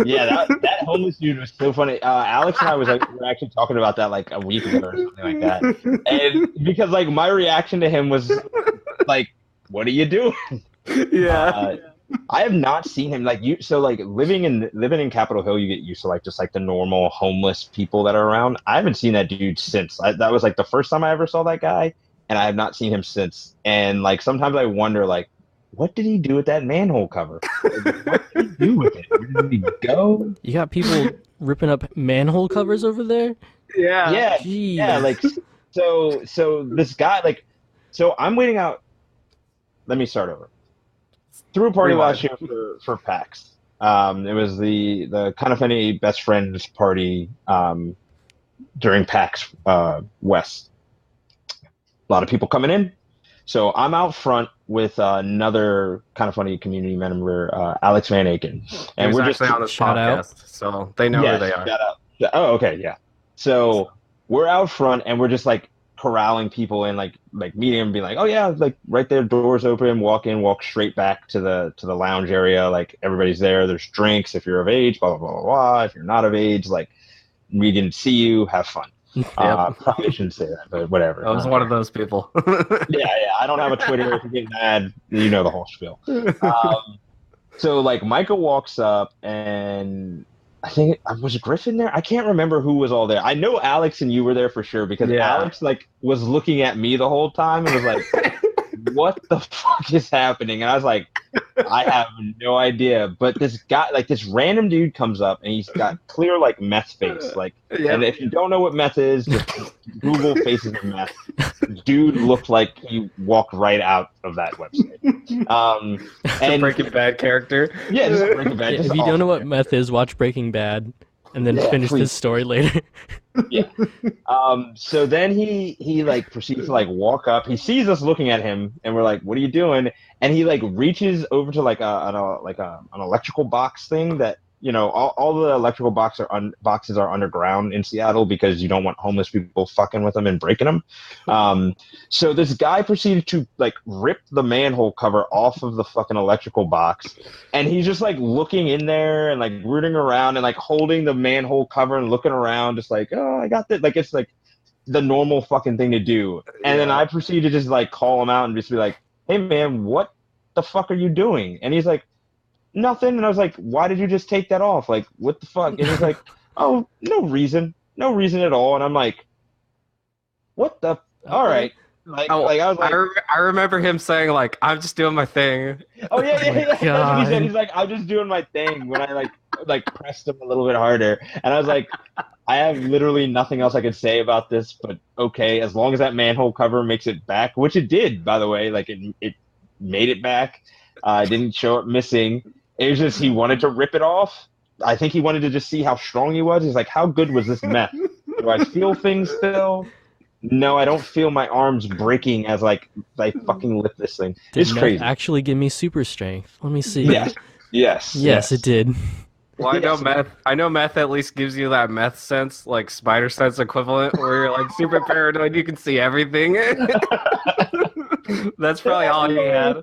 Yeah, that homeless dude was so funny. Alex and I were actually talking about that like a week ago or something like that. And because like my reaction to him was like, "What are you doing?" Yeah. I have not seen him like you. So like living in Capitol Hill, you get used to like just like the normal homeless people that are around. I haven't seen that dude since. That was like the first time I ever saw that guy, and I have not seen him since. And like sometimes I wonder like, what did he do with that manhole cover? Like, what did he do with it? Where did he go? You got people ripping up manhole covers over there? Yeah. Yeah, Jeez. yeah. Like so this guy like so I'm waiting out. Let me start over. Threw a party last year for PAX. It was the kind of funny best friends party during PAX West. A lot of people coming in. So I'm out front with another kind of funny community member, Alex Van Aken, and He was we're just actually on this Shout out. podcast, so they know who they are. shout out. Oh, okay, yeah. So we're out front and we're just like corralling people in, like meeting them, being like, oh yeah, like right there, doors open, walk in, walk straight back to the lounge area. Like everybody's there. There's drinks if you're of age, blah blah blah blah blah. If you're not of age, like we didn't see you, have fun. Probably shouldn't say that, but whatever. I was one of those people. Yeah. I don't have a Twitter. If you get mad, you know the whole spiel. So like Micah walks up and I think was Griffin there? I can't remember who was all there. I know Alex and you were there for sure because Alex like was looking at me the whole time and was like, "What the fuck is happening?" And I was like, I have no idea. But this guy, like this random dude comes up and he's got clear like meth face. Like, and if you don't know what meth is, just Google faces of meth. Dude looked like he walked right out of that website. It's a Breaking Bad character. Yeah, just Breaking Bad. Yeah, if you don't know what meth is, watch Breaking Bad, and then finish this story later. Yeah. So then he like proceeds to like walk up. He sees us looking at him, and we're like, "What are you doing?" And he like reaches over to like an electrical box thing that all the electrical boxes are underground in Seattle because you don't want homeless people fucking with them and breaking them. So this guy proceeded to like rip the manhole cover off of the fucking electrical box, and he's just like looking in there and like rooting around and like holding the manhole cover and looking around, just like, oh, I got this. Like it's like the normal fucking thing to do. And then I proceed to just like call him out and just be like, hey man, what the fuck are you doing? And he's like, nothing. And I was like, why did you just take that off? Like, what the fuck? And he's like, oh, no reason at all. And I'm like, what the? All right. Like I was like, I remember him saying like, I'm just doing my thing. Oh yeah. That's what he said. He's like, I'm just doing my thing. When I like pressed him a little bit harder, and I was like, I have literally nothing else I could say about this, but okay, as long as that manhole cover makes it back, which it did, by the way, like it made it back. Didn't show up missing. It was just he wanted to rip it off. I think he wanted to just see how strong he was. He's like, how good was this meth? Do I feel things still? No, I don't feel my arms breaking as like I fucking lift this thing. It's crazy. Actually give me super strength. Let me see. Yes, it did. Well, I know meth at least gives you that meth sense, like spider sense equivalent, where you're like super paranoid, you can see everything. That's probably all he had.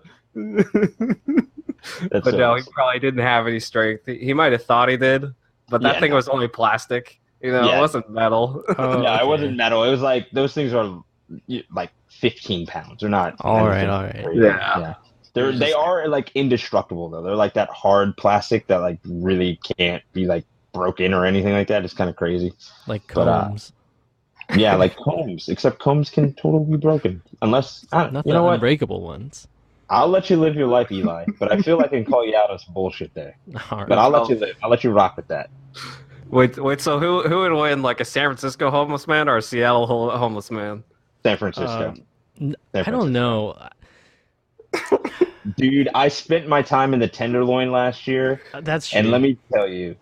But no, he probably didn't have any strength. He might have thought he did, but that thing was only plastic. It wasn't metal. It wasn't metal. It was like those things are like 15 pounds. They're not. All right. Yeah. They are like indestructible though. They're like that hard plastic that like really can't be like broken or anything like that. It's kind of crazy. Like combs. Yeah, like combs. Except combs can totally be broken unless not the unbreakable ones. I'll let you live your life, Eli, but I feel like I can call you out on some bullshit there. All right. But I'll let you live. I'll let you rock with that. Wait. So who would win, like a San Francisco homeless man or a Seattle homeless man? San Francisco. I don't know. Dude, I spent my time in the Tenderloin last year. That's true. And let me tell you,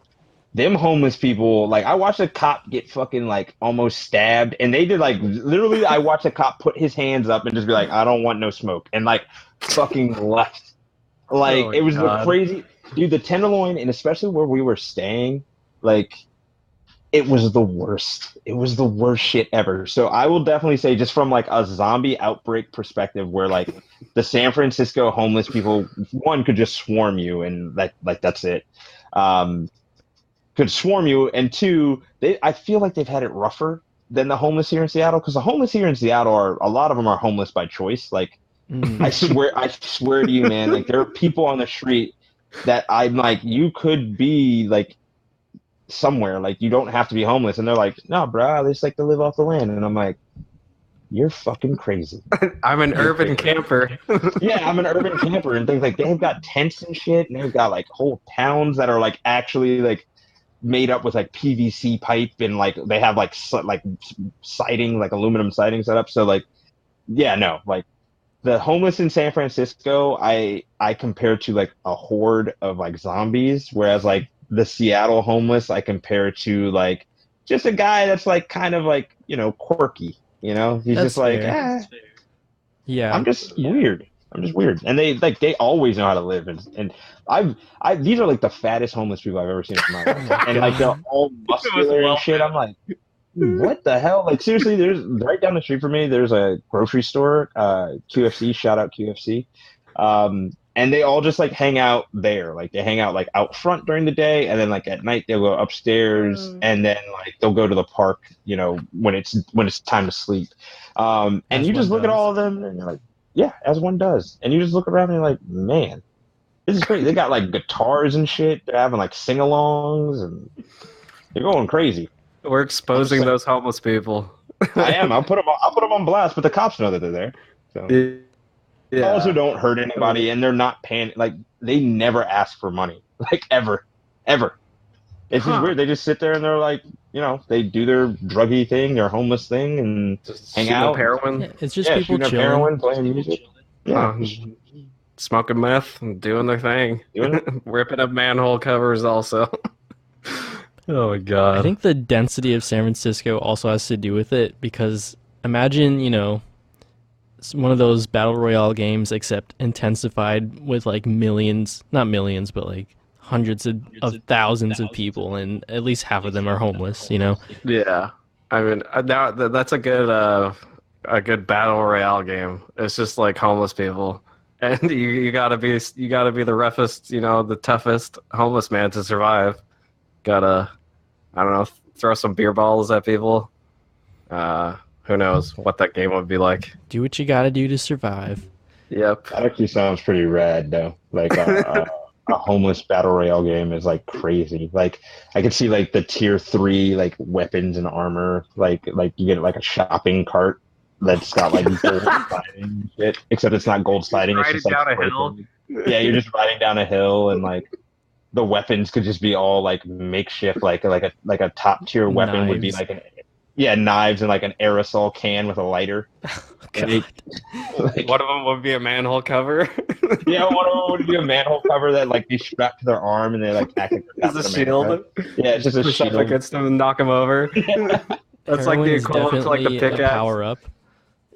them homeless people, like I watched a cop get fucking like almost stabbed, and they did like literally. I watched a cop put his hands up and just be like, "I don't want no smoke," and like fucking left. Like it was the crazy, dude. The Tenderloin, and especially where we were staying, like it was the worst. It was the worst shit ever. So I will definitely say, just from like a zombie outbreak perspective, where like the San Francisco homeless people, one could just swarm you, and like that's it. Could swarm you, and two, I feel like they've had it rougher than the homeless here in Seattle, because the homeless here in Seattle a lot of them are homeless by choice. Like I swear to you, man, like there are people on the street that I'm like, you could be like somewhere, like you don't have to be homeless, and they're like, no, bro, they just like to live off the land, and I'm like, you're fucking crazy. I'm an urban camper. Yeah, I'm an urban camper, and things like they've got tents and shit, and they've got like whole towns that are like actually like made up with like PVC pipe, and like they have like siding, like aluminum siding set up. So like, yeah, no, like the homeless in San Francisco, I compare to like a horde of like zombies, whereas like the Seattle homeless, I compare to like just a guy that's like kind of like, quirky, he's That's just like, yeah, I'm just weird. And they always know how to live. And these are like the fattest homeless people I've ever seen in my life. And like they're all muscular and shit. I'm like, what the hell? Like seriously, there's right down the street from me, there's a grocery store, QFC, shout out QFC. And they all just like hang out there. Like they hang out like out front during the day, and then like at night they'll go upstairs, and then like they'll go to the park, when it's time to sleep. And you just look at all of them and you're like, yeah, as one does. And you just look around and you're like, man, this is crazy. They got like guitars and shit. They're having like sing-alongs, and they're going crazy. We're exposing those homeless people. I am. I'll put them on blast, but the cops know that they're there. So. Also don't hurt anybody, and they're not paying. Like they never ask for money, like ever. It's just weird. They just sit there and they're like, they do their druggy thing, their homeless thing, and Just hang shooting out. up heroin. Yeah, it's just people shooting up chilling. heroin, playing music. Yeah, Smoking meth and doing their thing. Ripping up manhole covers also. Oh my god. I think the density of San Francisco also has to do with it because imagine, one of those battle royale games except intensified with like millions, not millions, but like hundreds of thousands of people, and at least half of them are homeless. Yeah, I mean that's a good battle royale game. It's just like homeless people, and you gotta be the roughest, the toughest homeless man to survive. Gotta, I don't know, throw some beer balls at people. Who knows what that game would be like? Do what you gotta do to survive. Yep. that actually sounds pretty rad, though. Like a homeless battle royale game is like crazy. Like I could see like the tier 3 like weapons and armor. Like you get like a shopping cart that's got like gold sliding and shit. Except it's not gold sliding. It's just Riding like down a hill. Yeah, you're just riding down a hill, and like the weapons could just be all like makeshift. Like a top tier weapon would be Knives. like knives and like an aerosol can with a lighter. God. Like, One of them would be a manhole cover. yeah, one of them would be a manhole cover that like they strap to their arm and they like act like It's a shield. Yeah, it's just a Push up shield. against them and knock them over. That's like the Heroin's equivalent to like the definitely a pickaxe. power up.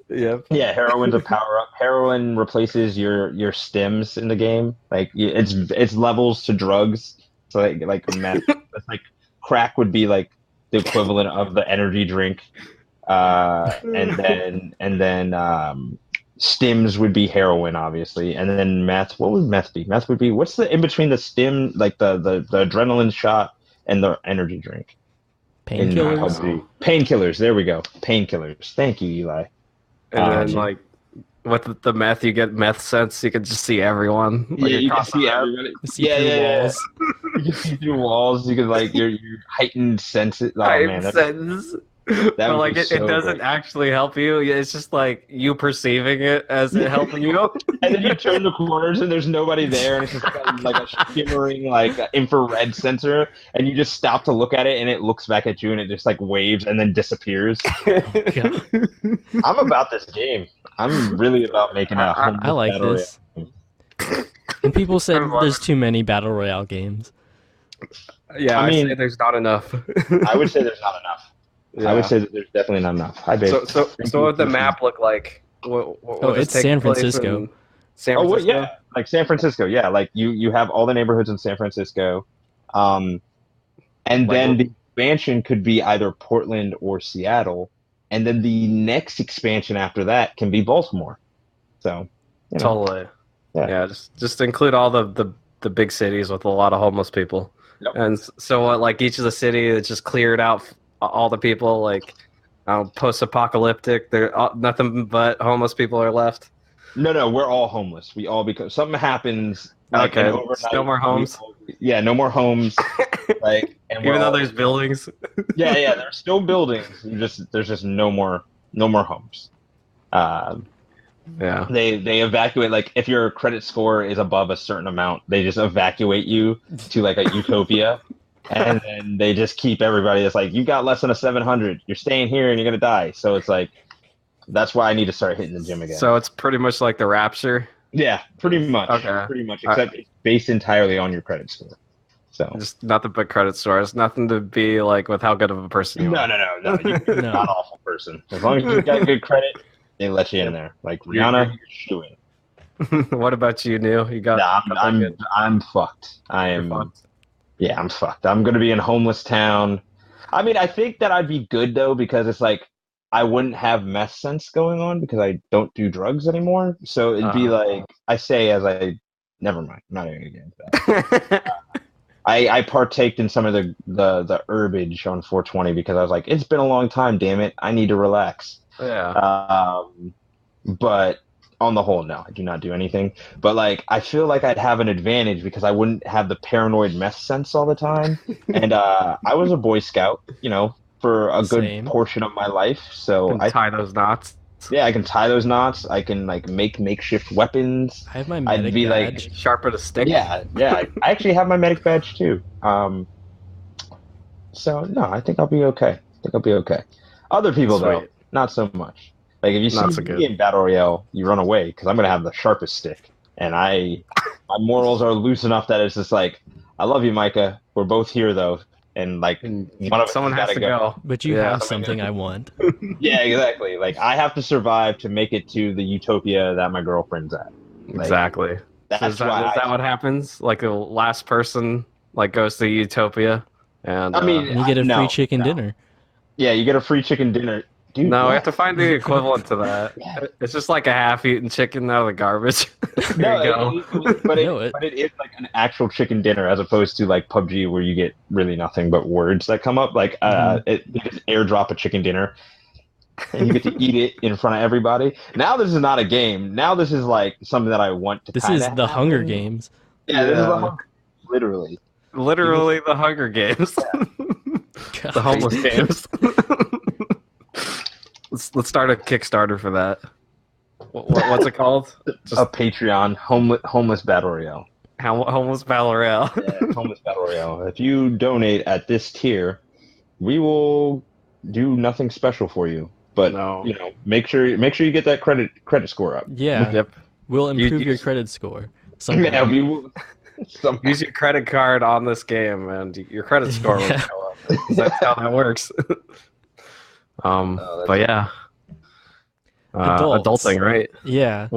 Yep. Yeah, heroin's a power up. Heroin replaces your stims in the game. Like it's levels to drugs. So like meth, it's like crack would be like the equivalent of the energy drink. And then stims would be heroin, obviously, and then meth. What would meth be? Meth would be what's the in between the stim, like the adrenaline shot and the energy drink. Painkillers. Painkillers. There we go. Painkillers. Thank you, Eli. And then like with the meth, you get meth sense. You can just see everyone. Like, Yeah, you can across the see map. everybody. See through walls. You can see through walls. You can like your heightened senses. Oh man, Sense. that But would like be it so doesn't great. actually help you. It's just like you perceiving it as it helping you. And then you turn the corners and there's nobody there, and it's just like a shimmering like infrared sensor, and you just stop to look at it, and it looks back at you, and it just like waves and then disappears. God. I'm about this game. I'm really about making a I like battle this. And people said there's too many battle royale games. Yeah, I I mean- say there's not enough. I would say there's not enough. Yeah. I would say that there's definitely not enough. Hi, babe. So what would the map look like? What does it's take San place Francisco. in San Oh, Francisco. well, yeah, like San Francisco. Yeah, like you have all the neighborhoods in San Francisco, and Like then what- the expansion could be either Portland or Seattle, and then the next expansion after that can be Baltimore. So, Totally. Yeah. Yeah, just include all the big cities with a lot of homeless people. Yep. And so what, like each of the city it's just cleared out all the people, like post-apocalyptic. There nothing but homeless people are left. no, we're all homeless. We all because something happens. Like, Okay, and overnight, no more homes. Yeah, no more homes. Like, and we're Even though all- there's buildings. yeah, there's still buildings. There's just no more homes. Yeah. They evacuate, like if your credit score is above a certain amount, they just evacuate you to like a utopia, and then they just keep everybody. It's like you got less than a 700, you're staying here and you're gonna die. So it's like that's why I need to start hitting the gym again. So it's pretty much like the Rapture. yeah, pretty much. Okay. Pretty much, except it's based entirely on your credit score. So Just nothing but credit stores. Nothing to be like with how good of a person you are. no, you're No. not an awful person. As long as you got good credit, they let you in there. Like Rihanna, you're shooing. What about you, Neil? You got? Nah, I'm fucked. I'm fucked. I'm gonna be in homeless town. I mean, I think that I'd be good though because it's like I wouldn't have mess sense going on because I don't do drugs anymore. So it'd be like I say as I never mind. I'm not even gonna get into that. I partaked in some of the herbage on 420 because I was like, it's been a long time, damn it. I need to relax. Yeah. But on the whole, no, I do not do anything. But like, I feel like I'd have an advantage because I wouldn't have the paranoid mess sense all the time. And I was a Boy Scout, for a good Same. portion of my life. So And I tie those knots. knots. Yeah, I can tie those knots. I can like make makeshift weapons. I have my I'd medic be badge. like, Sharpen a stick. yeah. I actually have my medic badge too. So no, I think I'll be okay. I think I'll be okay. Other people though, Sweet. not so much. Like if you see Not so me good. in Battle Royale, you run away because I'm gonna have the sharpest stick, and my morals are loose enough that it's just like, I love you, Micah. We're both here though, and like one of us Someone has gotta to go. go. But you Yeah. have something I want. Yeah, exactly. Like I have to survive to make it to the utopia that my girlfriend's at. Like, Exactly. That's So is why that what happens? Like the last person like goes to Utopia, and I mean, And you get a free no, chicken no. dinner. Yeah, you get a free chicken dinner, dude. no, we yeah. have to find the equivalent to that. Yeah. It's just like a half-eaten chicken out of the garbage. There you go. But Know it. it is like an actual chicken dinner as opposed to like PUBG where you get really nothing but words that come up. Like they just airdrop a chicken dinner and you get to eat it in front of everybody. Now this is not a game. Now this is like something that I want to. This is kinda the Hunger happen. Games. Yeah, this is the Yeah. Hunger. Literally. Literally the Hunger Games. The homeless games. let's start a Kickstarter for that. What's it called? Just A Patreon homeless battle royale. homeless battle royale. Yeah, homeless battle royale. If you donate at this tier, we will do nothing special for you. But No. you know, make sure you get that credit score up. Yeah. Yep. We'll improve you- your credit score. Yeah, Somehow. we will. Use your credit card on this game, and your credit score will Yeah. go up. That's how that works. But yeah, Adults. adulting, right? Yeah.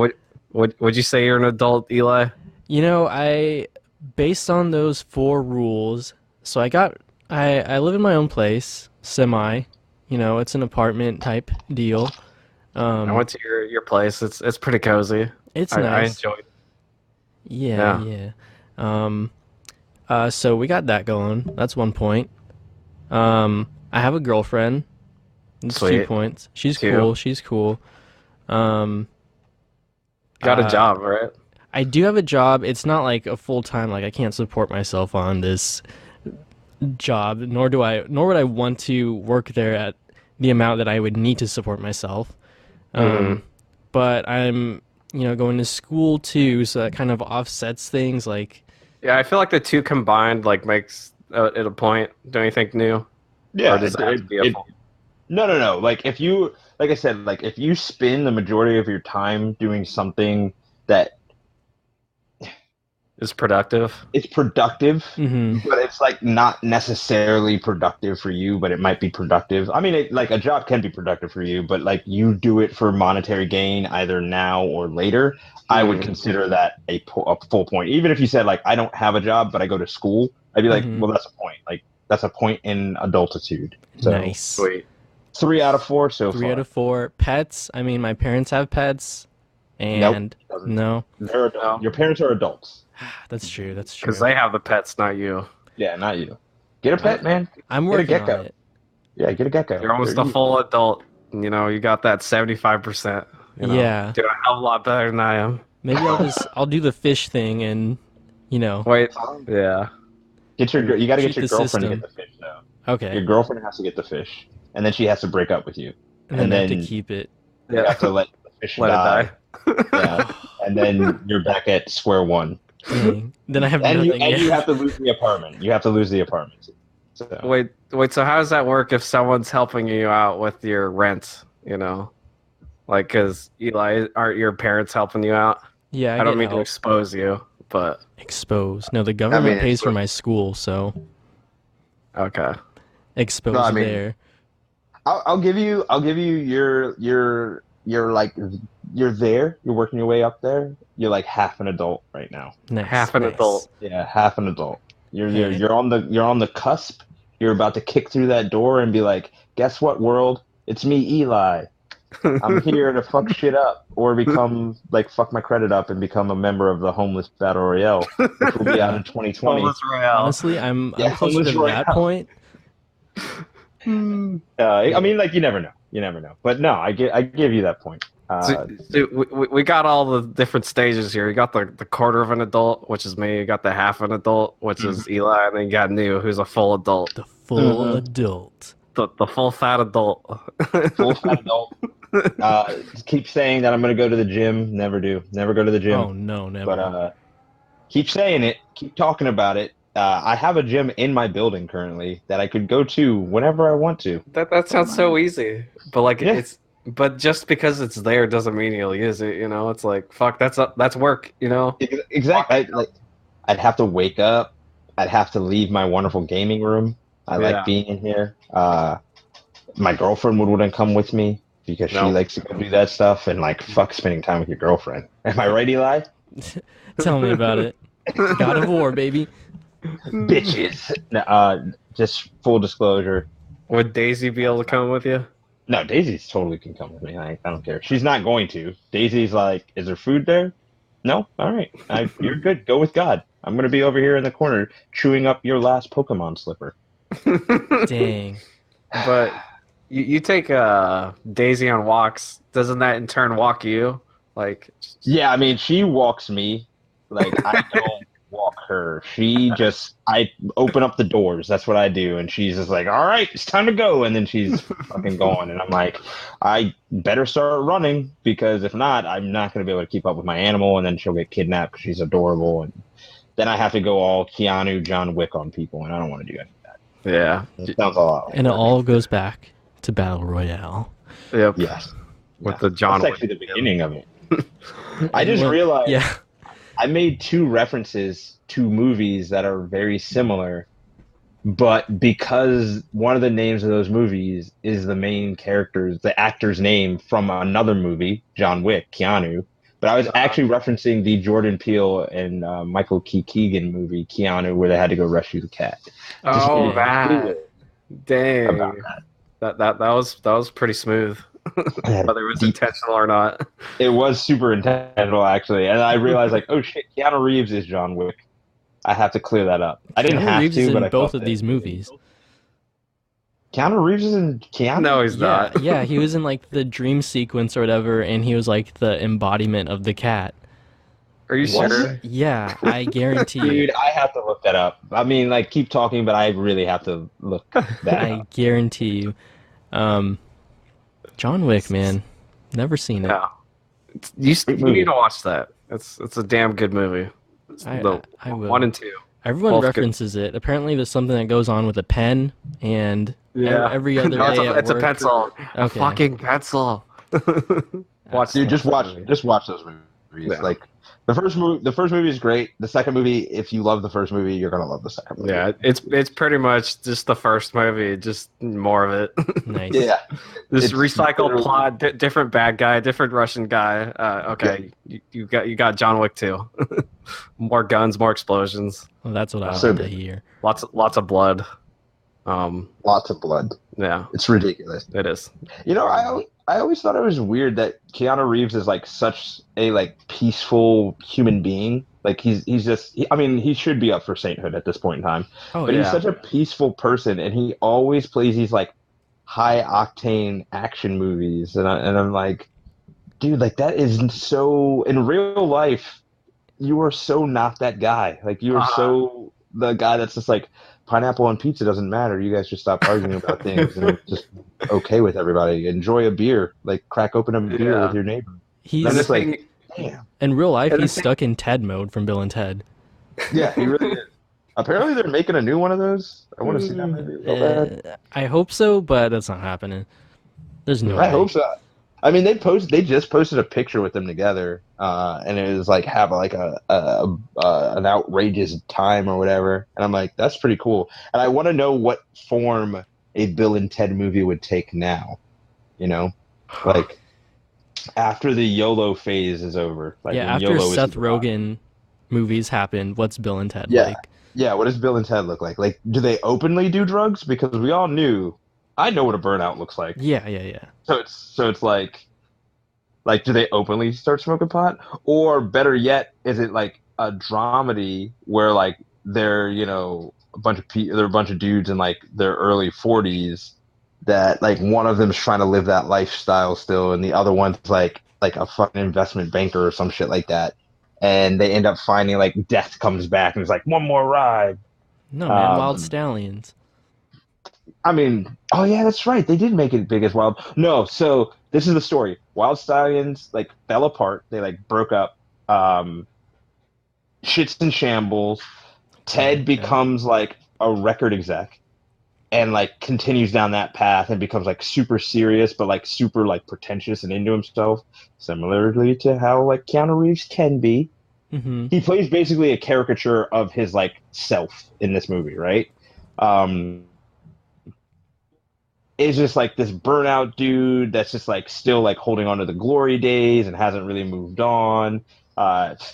Would you say you're an adult, Eli? You know, based on those 4 rules, so I live in my own place, semi. You know, it's an apartment type deal. I went to your place. It's pretty cozy. It's I nice. enjoyed it. Yeah. So we got that going. That's 1 point. I have a girlfriend. That's 2 Sweet. points. She's 2. cool. She's cool. Got a job, right? I do have a job. It's not like a full time. Like I can't support myself on this job. Nor would I want to work there at the amount that I would need to support myself. But I'm going to school too, so that kind of offsets things. Like Yeah, I feel like the 2 combined like makes it a point. Don't you think, New? Yeah, Or does it have to be a full? No. Like if you, like I said, like if you spend the majority of your time doing something that It's productive. it's productive, mhm. but it's like not necessarily productive for you, but it might be productive. I mean, like a job can be productive for you, but like you do it for monetary gain either now or later. I would consider that a full point. Even if you said like I don't have a job, but I go to school, I'd be like, well, that's a point. Like that's a point in adultitude. So Nice. Sweet. 3 out of 4 so 3 far. out of 4. Pets. I mean, my parents have pets, and no, They're adult. Your parents are adults. that's true. That's true. Because they have the pets, not you. Yeah, not you. Get a pet, man. I'm get a working gecko. on it. Yeah, get a gecko. You're almost a full adult. You know, you got that 75%. You know, Yeah. doing a hell of a lot better than I am. Maybe I'll do the fish thing and Wait, yeah. You got to get Cheat your the girlfriend system. to get the fish, though. okay, Your girlfriend has to get the fish, and then she has to break up with you. and then I have then to keep it. You have to let the fish Let die. it die. Yeah. And then you're back at square one. Dang. Then I have And nothing. you have to lose the apartment. You have to lose the apartment. So, Wait, so how does that work if someone's helping you out with your rent, you know? Like, because, Eli, aren't your parents helping you out? Yeah, I don't get mean to help. expose you, but... Expose. No, the government pays for my school, so Okay. expose No, I mean, there. I'll give you you're like you're there. You're working your way up there. You're like half an adult right now. Nice, half an nice. adult. Yeah, half an adult. You're Hey. you're on the cusp. You're about to kick through that door and be like, guess what, world? It's me, Eli. I'm here to fuck shit up or become like fuck my credit up and become a member of the homeless battle royale, which will be out in 2020. Homeless Royale. Honestly, I'm Yeah, closer to homeless that Royale. point. I mean, like you never know. But no, I give you that point. So we got all the different stages here. You got the quarter of an adult, which is me. You got the half an adult, which is Eli, and then you got New, who's a full adult. The full adult. The full fat adult. Full fat adult. Keep saying that I'm gonna go to the gym. Never do. Never go to the gym. Oh no, never. But keep saying it. Keep talking about it. I have a gym in my building currently that I could go to whenever I want to. That sounds so easy, but like Yeah. but just because it's there doesn't mean you'll use it. You know, it's like fuck. That's work. You know. Exactly. I'd have to wake up. I'd have to leave my wonderful gaming room. I like Yeah. being in here. My girlfriend wouldn't come with me because she No. likes to go do that stuff and like fuck spending time with your girlfriend. Am I right, Eli? Tell me about it. God of War, baby. Bitches. Just full disclosure. Would Daisy be able to come with you? No, Daisy's totally can come with me. I don't care. She's not going to. Daisy's like, is there food there? No? All right. You're good. Go with God. I'm going to be over here in the corner chewing up your last Pokemon slipper. Dang. But you take Daisy on walks. Doesn't that in turn walk you? Like, Yeah, I mean, she walks me. Like, I don't walk her. I open up the doors. That's what I do. And she's just like, all right, it's time to go. And then she's fucking going. And I'm like, I better start running because if not, I'm not going to be able to keep up with my animal. And then she'll get kidnapped because she's adorable. And then I have to go all Keanu, John Wick on people. And I don't want to do any of that. yeah. It sounds a lot. And it all goes back to Battle Royale. Yep. Yes. With the John That's Wick. actually the beginning of it. I just realized. Yeah. I made two references to movies that are very similar, but because one of the names of those movies is the actor's name from another movie, John Wick, Keanu, but I was actually referencing the Jordan Peele and Michael Keegan movie, Keanu, where they had to go rescue the cat. Oh, Just that. Dang. About That was pretty smooth. Whether it was intentional or not. It was super intentional, actually, and I realized, like, oh shit, Keanu Reeves is John Wick. I have to clear that up. I didn't Keanu have Reeves to, is but in I both felt of these movies. Keanu Reeves is in Keanu. No, he's not. Yeah, he was in like the dream sequence or whatever, and he was like the embodiment of the cat. Are you Was sure? it? Yeah, I guarantee you. Dude, I have to look that up. I mean, like, keep talking, but I really have to look that I up. guarantee you. John Wick, man. Never seen it. Yeah. You need to watch that. It's a damn good movie. I will. 1 and 2. Everyone Both references it. Apparently, there's something that goes on with a pen and every other No, day at it's a work. pencil. A Okay. fucking pencil. Watch, Dude, just watch those movies. Yeah. Like, the first movie is great. The second movie, if you love the first movie, you're gonna love the second movie. Yeah, it's pretty much just the first movie, just more of it. Nice. Yeah. This It's recycled literally- plot, different bad guy, different Russian guy. Okay, you got John Wick too. More guns, more explosions, Well, that's what I So want to good. hear. lots of blood. Lots of blood. Yeah, It's ridiculous. it is. You know, I always thought it was weird that Keanu Reeves is like such a like peaceful human being. Like he's just I mean, he should be up for sainthood at this point in time. Oh, But yeah. he's such a peaceful person, and he always plays these like high octane action movies, and I'm like, dude, like that is so in real life. You are so not that guy. Like you are so the guy that's just like pineapple on pizza doesn't matter. You guys just stop arguing about things and I'm just okay with everybody. Enjoy a beer, like crack open a beer Yeah. with your neighbor. He's I'm And the just like, thing- damn. in real life. and the He's thing- stuck in Ted mode from Bill and Ted. Yeah, he really is. Apparently, they're making a new one of those. I want to see that movie so bad. I hope so, but that's not happening. There's no I way. hope so. I mean, they just posted a picture with them together, and it was like have like an outrageous time or whatever. And I'm like, that's pretty cool. And I want to know what form a Bill and Ted movie would take now. You know, like after the YOLO phase is over. Like Yeah, when after YOLO is Seth gone. Rogen movies happened, what's Bill and Ted Yeah. like? Yeah, what does Bill and Ted look like? Like, do they openly do drugs? Because we all knew. I know what a burnout looks like. Yeah. So it's like do they openly start smoking pot, or better yet, is it like a dramedy where like they're they're a bunch of dudes in like their early 40s that like one of them's trying to live that lifestyle still, and the other one's like a fucking investment banker or some shit like that, and they end up finding like death comes back and it's like one more ride. No, man, Um, Wild Stallions. I mean, oh yeah, that's right. They did make it big as Wild. No, so this is the story. Wild Stallions like fell apart. They like broke up. Um, shit's in shambles. Ted Okay. becomes like a record exec and like continues down that path and becomes like super serious, but like super like pretentious and into himself, similarly to how like Keanu Reeves can be. Mm-hmm. He plays basically a caricature of his like self in this movie, right? Um, is just like this burnout dude that's just like still like holding on to the glory days and hasn't really moved on.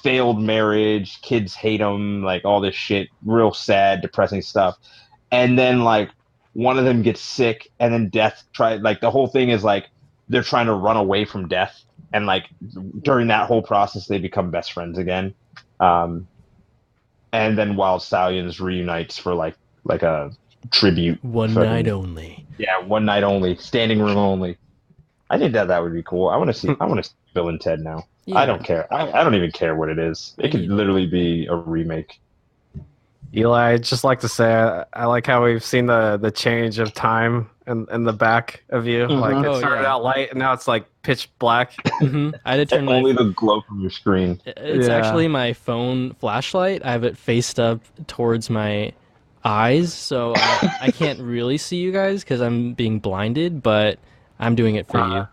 Failed marriage, kids hate him, like all this shit, real sad, depressing stuff. And then like one of them gets sick, and then death try like the whole thing is like they're trying to run away from death, and like during that whole process they become best friends again. Um, and then Wild Stallions reunites for like a tribute. One night only. Yeah, one night only, standing room only. I think that would be cool. I want to see. I want to see Bill and Ted now. Yeah. I don't care. I don't even care what it is. It could literally be a remake. Eli, I'd just like to say I like how we've seen the change of time in the back of you. Mhm. Like it Oh, started yeah. out light and now it's like pitch black. Mm-hmm. I had to turn Only the glow from your screen. It's Yeah. actually my phone flashlight. I have it faced up towards my eyes, so I can't really see you guys because I'm being blinded, but I'm doing it for you.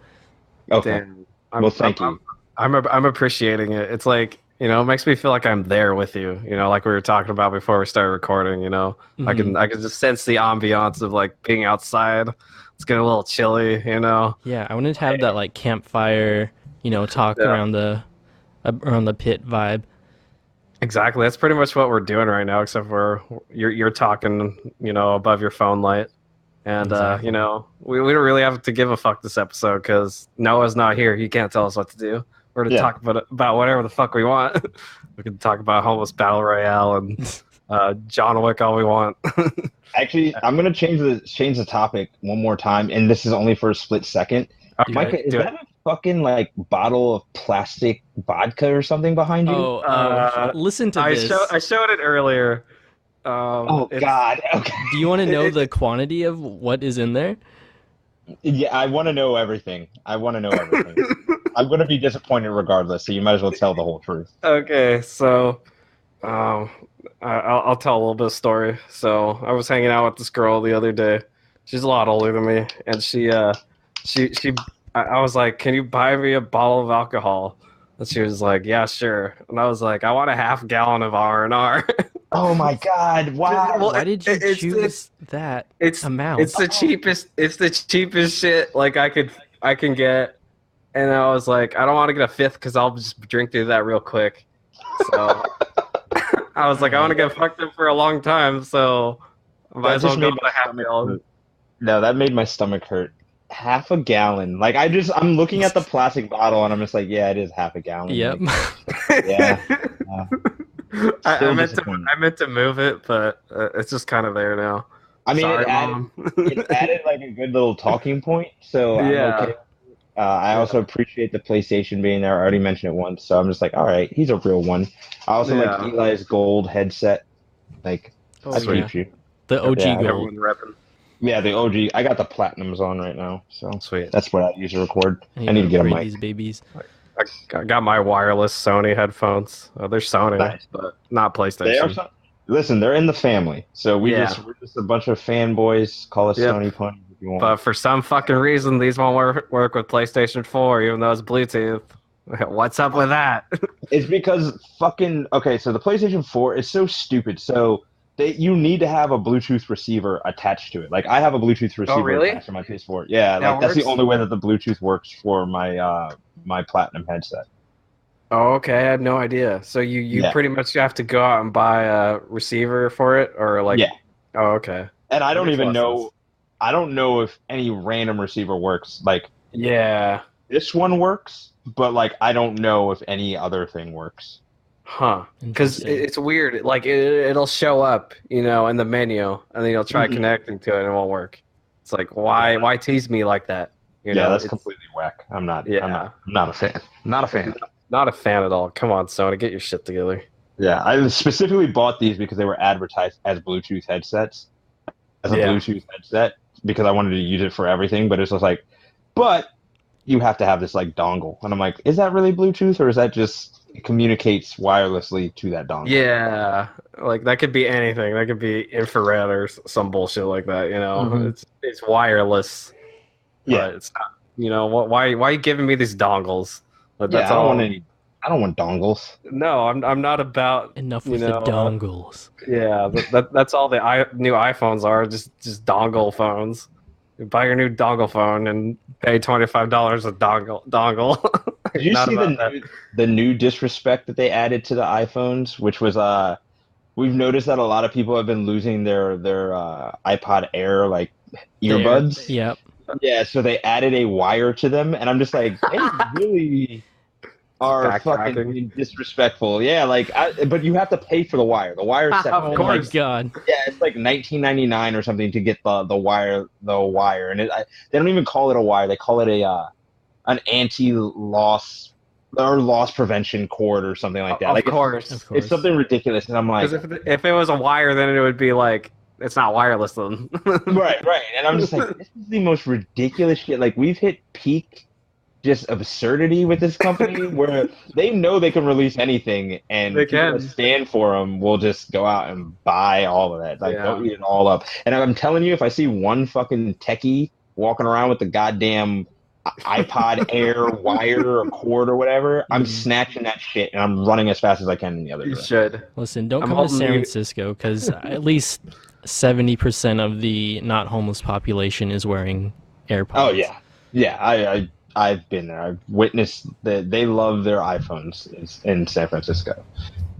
Okay. Damn. Well, thank you. I'm appreciating it. It's like, you know, it makes me feel like I'm there with you. You know, like we were talking about before we started recording. You know, Mhm. I can just sense the ambiance of like being outside. It's getting a little chilly. You know. Yeah, I wanted to have that like campfire, talk Yeah. around the pit vibe. Exactly. That's pretty much what we're doing right now, except for you're talking, you know, above your phone light. And Exactly. you know, we don't really have to give a fuck this episode because Noah's not here. He can't tell us what to do. We're to Yeah. talk about whatever the fuck we want. We can talk about homeless battle royale and John Wick all we want. Actually, I'm gonna change the topic one more time, and this is only for a split second. Okay, Micah, is do that a fucking like bottle of plastic vodka or something behind you? Oh, listen to this. I showed it earlier. Oh It's- God. Okay. Do you want to know the quantity of what is in there? Yeah, I want to know everything. I want to know everything. I'm gonna be disappointed regardless, so you might as well tell the whole truth. Okay, so I'll tell a little bit of story. So I was hanging out with this girl the other day. She's a lot older than me, and I was like, "Can you buy me a bottle of alcohol?" And she was like, "Yeah, sure." And I was like, "I want a half gallon of R&R." Oh my God! Wow. Well, Why did you it's- choose that It's amount? It's the cheapest. It's the cheapest shit like I can get. And I was like, I don't want to get a fifth because I'll just drink through that real quick. So I was like, I want to get fucked up for a long time, so I might That as well just go made with my a half stomach gallon. hurt. No, that made my stomach hurt. Half a gallon. Like I'm looking at the plastic bottle and I'm just like, yeah, it is half a gallon. Yep. Like, yeah. I Still meant disappointed. I meant to move it, but it's just kind of there now. I mean, Sorry, it added, Mom. it added like a good little talking point, so I'm Yeah. okay. I also appreciate the PlayStation being there. I already mentioned it once, so I'm just like, all right, he's a real one. I also Yeah. like Eli's gold headset. Like, Oh, that's yeah. cheap. The OG Yeah, gold. Everyone repping. Yeah, the OG. I got the platinums on right now, so Sweet. that's what I use to record. I I need to get a upgrade mic. these babies. I got my wireless Sony headphones. They're Sony, Nice. but not They are PlayStation. listen, they're in the family, so we're just a bunch of fanboys. Call us Yep. Sony ponies if you want. But for some fucking reason, these won't work with PlayStation 4, even though it's Bluetooth. What's up with that? It's because fucking okay. So the PlayStation 4 is so stupid. So you need to have a Bluetooth receiver attached to it. Like I have a Bluetooth receiver really? attached to my PS4. Yeah, That like that's the works? only way that the Bluetooth works for my my Platinum headset. Oh, okay. I had no idea. So you Yeah. pretty much have to go out and buy a receiver for it, or like? Yeah. Oh, okay. And I don't makes a even lot of know. sense. I don't know if any random receiver works. Like Yeah. this one works, but like I don't know if any other thing works. Huh. Because Interesting. it's weird. Like it'll show up, you know, in the menu, and then you'll try Mhm. connecting to it, and it won't work. It's like, why tease me like that? You Yeah, know, that's it's completely whack. I'm not. Yeah. I'm not a fan. Not a fan. not a fan at all. Come on, Sony, get your shit together. Yeah, I specifically bought these because they were advertised as Bluetooth headsets. As a Yeah. Bluetooth headset, because I wanted to use it for everything. But it's just like, but you have to have this like dongle, and I'm like, is that really Bluetooth, or is that just it communicates wirelessly to that dongle? Yeah, like that could be anything. That could be infrared or some bullshit like that. You know, it's wireless, Yeah, but it's not. You know, why are you giving me these dongles? Like yeah. that's all. I don't want dongles. No, I'm not about. Enough You with the know, dongles. yeah, that's all the new iPhones are. Just dongle phones. You buy your new dongle phone and pay $25 a dongle. Did you Not see about that. the new disrespect that they added to the iPhones, which was we've noticed that a lot of people have been losing their iPod Air like There. earbuds. Yep. Yeah, so they added a wire to them, and I'm just like, they really are fucking Backtracking. being disrespectful. Yeah, but you have to pay for the wire. The wire set. Of Oh course. my god. Yeah, it's like 19.99 or something to get the wire, and they don't even call it a wire. They call it an anti-loss or loss prevention cord or something like that. Of Like course. Of course. it's something ridiculous, and I'm like, Because if it was a wire, then it would be like it's not wireless then. right, and I'm just like, this is the most ridiculous shit. Like we've hit peak just absurdity with this company where they know they can release anything, and They people can. that stand for them will just go out and buy all of that. Like Yeah. they'll eat it all up. And I'm telling you, if I see one fucking techie walking around with the goddamn iPod Air wire or cord or whatever, I'm snatching that shit and I'm running as fast as I can in the other You direction. should. Listen, don't I'm come to holding San you- Francisco because at least 70% of the not homeless population is wearing AirPods. Oh yeah. I've been there. I've witnessed that they love their iPhones in San Francisco.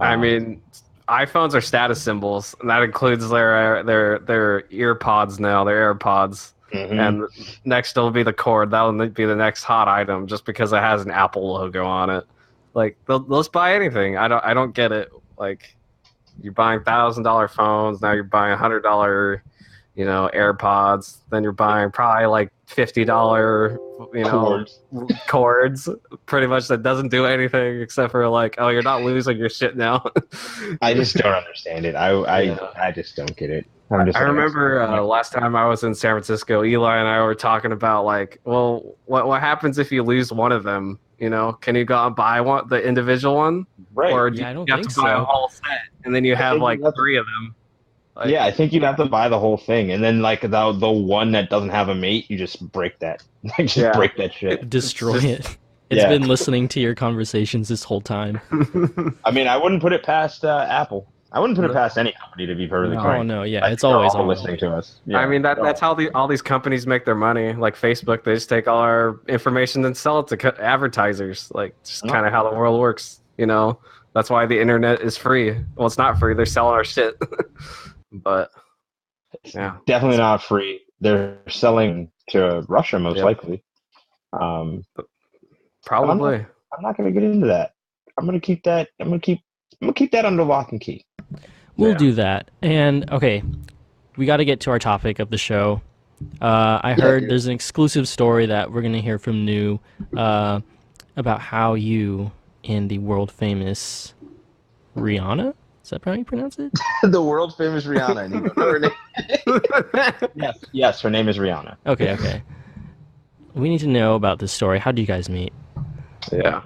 I mean, iPhones are status symbols, and that includes their ear pods now, their AirPods. Mhm. And next it'll be the cord. That'll be the next hot item, just because it has an Apple logo on it. Like they'll just buy anything. I don't get it. Like you're buying $1,000 phones, now you're buying $100, AirPods. Then you're buying probably like $50, cords. Pretty much that doesn't do anything except for like, oh, you're not losing your shit now. I just don't understand it. I just don't get it. I remember last time I was in San Francisco, Eli and I were talking about like, well, what happens if you lose one of them? Can you go out and buy the individual one, right? or Yeah, I don't you have think to buy a so. whole set, and then you have think like you have to- 3 of them? Like, Yeah, I think you'd have to buy the whole thing, and then like the one that doesn't have a mate, you just break that. Like just break that shit. Destroy It's it. It's Yeah. been listening to your conversations this whole time. I mean, I wouldn't put it past Apple. I wouldn't put it past any company, to be perfectly No. frank. Oh no, yeah, I it's think they're always all on. listening to us. Yeah. I mean that's how all these companies make their money. Like Facebook, they just take all our information and sell it to advertisers. Like just kind of how the world works. That's why the internet is free. Well, it's not free. They're selling our shit. But yeah, Definitely not free. They're selling to Russia most Yep. likely. probably. I'm not going to get into that. I'm going to keep that. I'm going to keep that under lock and key. We'll Yeah. do that. And okay, we got to get to our topic of the show. I heard there's an exclusive story that we're gonna hear from New about how you and the world famous Rihanna. Is that how you pronounce it? The world famous Rihanna. And you don't know her name. Yes, her name is Rihanna. Okay. We need to know about this story. How did you guys meet? Yeah.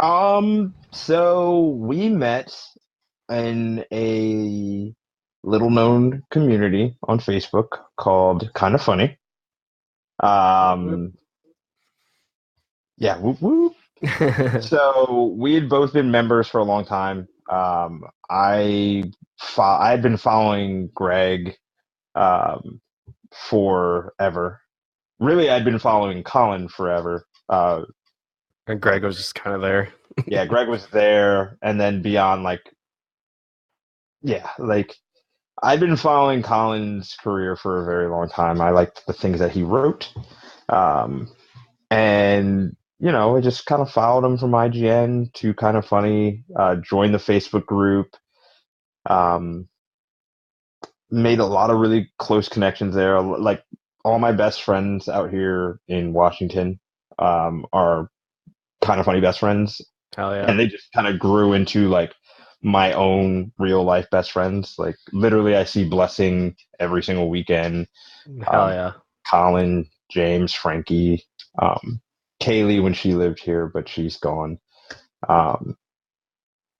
So we met in a little known community on Facebook called Kinda Funny. Yeah, whoop whoop. So we had both been members for a long time. I had been following Greg forever. Really, I'd been following Colin forever. And Greg was just kind of there. Yeah, Greg was there, and then beyond, I've been following Colin's career for a very long time. I liked the things that he wrote, and I just kind of followed him from IGN to Kind of Funny. Joined the Facebook group. Made a lot of really close connections there. Like all my best friends out here in Washington are Kind of Funny best friends. Hell yeah. And they just kind of grew into like my own real life best friends. Like literally I see Blessing every single weekend. Hell yeah. Colin, James, Frankie, Kaylee when she lived here, but she's gone.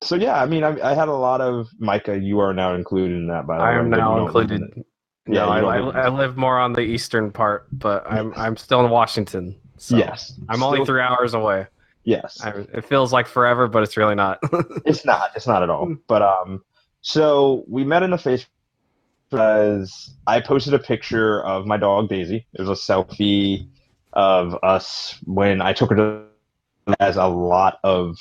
So yeah, I mean, I had a lot of Micah. You are now included in that, by the way. I am but now you don't live in included. it. No, Yeah, you don't live in I it. live more on the eastern part, but Yes. I'm still in Washington. So Yes, I'm only 3 hours away. Yes, It feels like forever, but it's really not. it's not. It's not at all. But so we met in the Facebook because I posted a picture of my dog Daisy. It was a selfie of us when I took her to. Has a lot of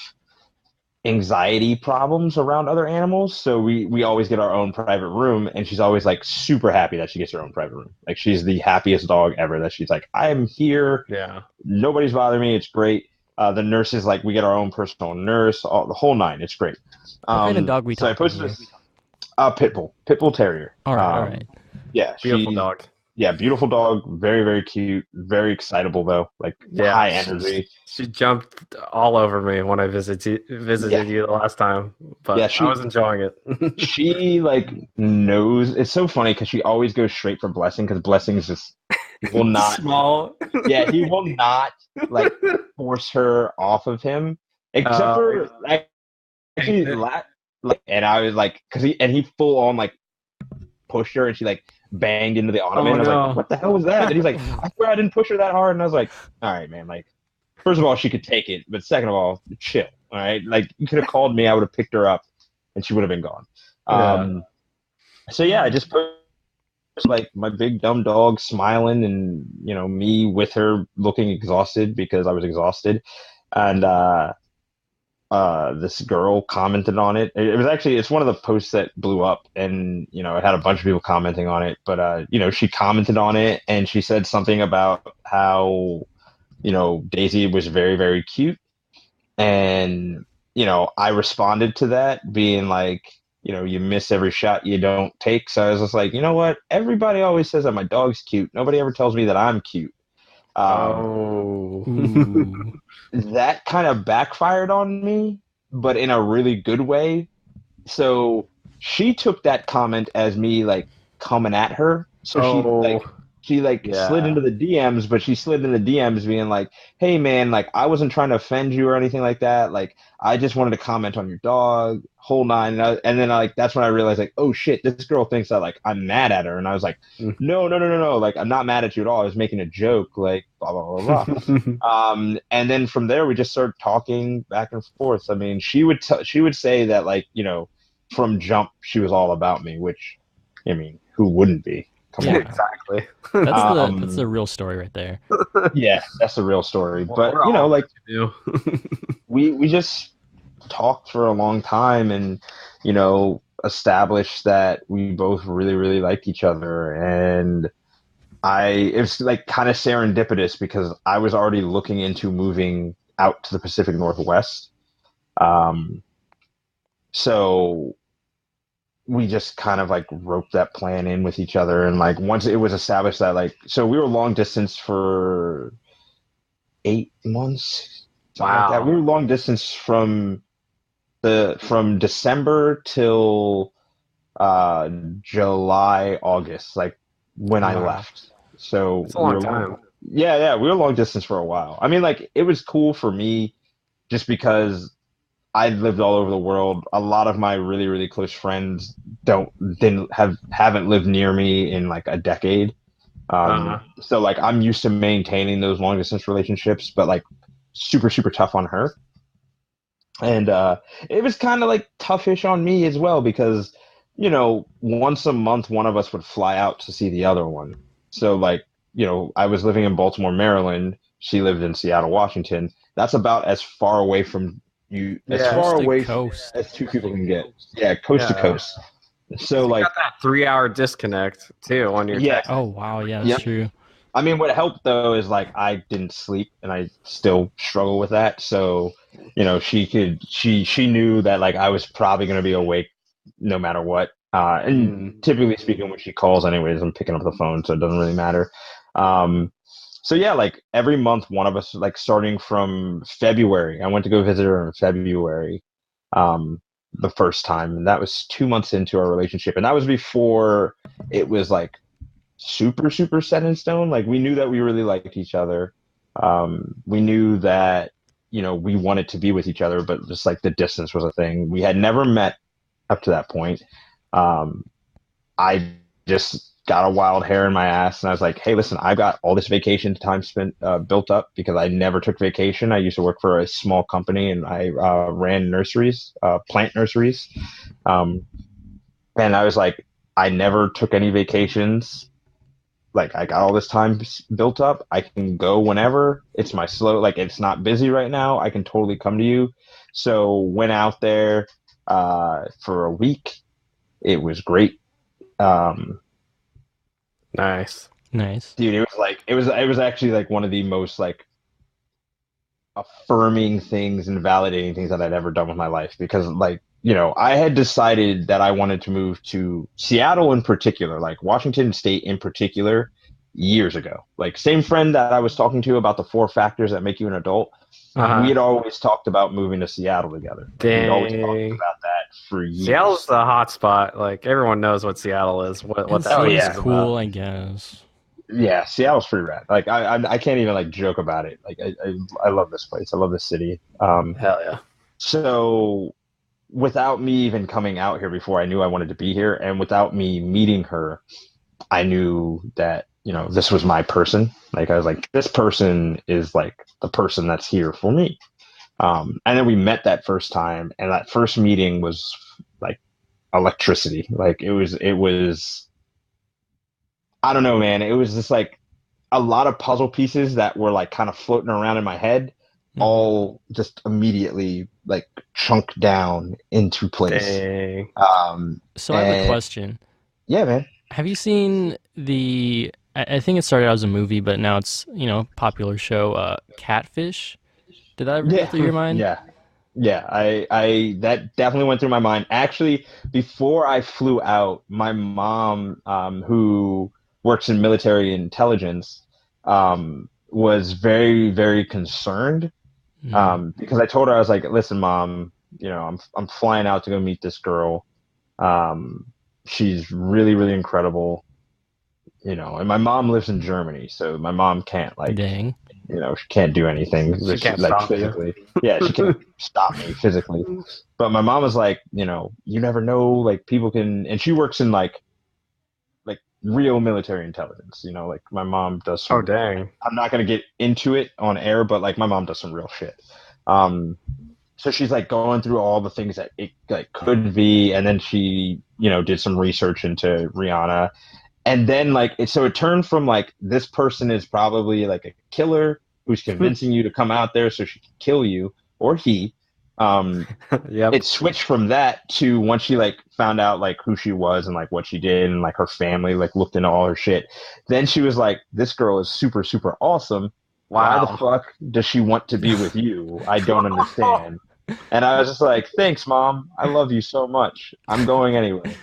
anxiety problems around other animals, so we always get our own private room, and she's always like super happy that she gets her own private room. Like she's the happiest dog ever, that she's like, I am here, Yeah. nobody's bothering me, it's great. The nurse is like, we get our own personal nurse, the whole nine, it's great. What kind of dog we so I talking posted here? this pit bull terrier. All right. Yeah, Beautiful dog. Yeah, beautiful dog, very, very cute, very excitable though, like high energy. She jumped all over me when I visited you the last time, but Yeah, I was enjoying it. She like knows. It's so funny because she always goes straight for Blessing, because Blessing is just, he will not. Small. Yeah, he will not like force her off of him, except for like actually like, and I was like, because he full on like pushed her, and she like banged into the ottoman. I was like, what the hell was that? And he's like, I swear I didn't push her that hard. And I was like, all right, man, like, first of all, she could take it, but second of all, chill. All right, like you could have called me, I would have picked her up, and she would have been gone. So yeah, I just put like my big dumb dog smiling, and me with her looking exhausted because I was exhausted, and this girl commented on it. It was actually, it's one of the posts that blew up, and it had a bunch of people commenting on it, but she commented on it, and she said something about how Daisy was very, very cute, and I responded to that being like, you miss every shot you don't take. So I was just like, you know what, everybody always says that my dog's cute, nobody ever tells me that I'm cute. That kind of backfired on me, but in a really good way. So she took that comment as me like coming at her. So she slid into the DMs, but she slid into the DMs being like, hey man, like I wasn't trying to offend you or anything like that. Like I just wanted to comment on your dog, whole nine. And then like that's when I realized like, oh shit, this girl thinks that like I'm mad at her. And I was like, no. Like I'm not mad at you at all. I was making a joke, like blah blah blah blah. And then from there we just started talking back and forth. I mean, she would say that like, from jump she was all about me, which I mean, who wouldn't be? Come on. Exactly. That's the real story right there. Yeah, that's the real story. But like we just talked for a long time, and established that we both really, really liked each other. And it was like kind of serendipitous because I was already looking into moving out to the Pacific Northwest. So we just kind of like roped that plan in with each other, and like once it was established that like, so we were long distance for 8 months. Wow. Like that. We were long distance from December till July, August, like when I left. So it's a long time. Yeah, we were long distance for a while. I mean, like it was cool for me just because I lived all over the world. A lot of my really, really close friends haven't lived near me in like a decade. So like I'm used to maintaining those long distance relationships, but like super, super tough on her. And it was kind of like toughish on me as well because, once a month one of us would fly out to see the other one. So like, I was living in Baltimore, Maryland. She lived in Seattle, Washington. That's about as far away from you, as far away as two people can get. Yeah, coast to coast. So you like got that 3-hour disconnect too on your text. Oh wow, yeah, that's true. I mean, what helped though is like I didn't sleep, and I still struggle with that. So, she knew that like I was probably going to be awake no matter what. And typically speaking, when she calls, anyways, I'm picking up the phone, so it doesn't really matter. So yeah, like every month, one of us, like starting from February, I went to go visit her in February, the first time, and that was 2 months into our relationship, and that was before it was like super set in stone. Like we knew that we really liked each other. We knew that, you know, we wanted to be with each other, but just like the distance was a thing. We had never met up to that point. Um, I just got a wild hair in my ass, and I was like, "Hey, listen, I've got all this vacation time spent built up because I never took vacation. I used to work for a small company, and I ran nurseries, plant nurseries, um, and I was like, I never took any vacations. Like, I got all this time built up. I can go whenever. It's my slow, like, it's not busy right now. I can totally come to you." So went out there for a week. It was great. Um, Nice. Nice. Dude, it was actually like one of the most like affirming things and validating things that I'd ever done with my life, because like, you know, I had decided that I wanted to move to Seattle in particular, like Washington State in particular, years ago. Like, same friend that I was talking to about the 4 factors that make you an adult, we Uh-huh. had always talked about moving to Seattle together. Like, we'd always talked Dang. about that for Seattle's years. the hot spot. Like everyone knows what Seattle is, what It that Oh seems place yeah. is about. cool, I guess. Yeah, Seattle's pretty rad. Like I can't even like joke about it. Like I love this place. I love this city. Hell yeah. So without me even coming out here before, I knew I wanted to be here, and without me meeting her, I knew that, you know, this was my person. Like, I was like, this person is like the person that's here for me. And then we met that first time, and that first meeting was like electricity. Like, it was I don't know, man. It was just like a lot of puzzle pieces that were like kind of floating around in my head, Mhm. all just immediately like chunked down into place. Dang. So I have a And question. yeah, man. Have you seen I think it started out as a movie, but now it's, popular show, Catfish? Did that ever go Yeah, through your mind? yeah, yeah. I that definitely went through my mind. Actually, before I flew out, my mom, who works in military intelligence, was very concerned, Mm, because I told her, I was like, "Listen, mom, you know, I'm flying out to go meet this girl. Um, she's really incredible, you know." And my mom lives in Germany, so my mom can't like, dang. you know, she can't do anything She can't like stop you. physically. Yeah, she can't stop me physically. But my mom was like, you know, you never know, like people can, and she works in like real military intelligence. You know, like my mom does Oh some. dang. I'm not gonna get into it on air, but like my mom does some real shit. Um, so she's like going through all the things that it like could be, and then she, you know, did some research into Rihanna, and then like so it turned from like, this person is probably like a killer who's convincing you to come out there so she can kill you, or he. um Yep. it switched from that to, once she like found out like who she was and like what she did, and like her family, like looked into all her shit, then she was like, this girl is super awesome. Why the Wow. fuck does she want to be with you? I don't understand. And I was just like, thanks, mom, I love you so much, I'm going anyway.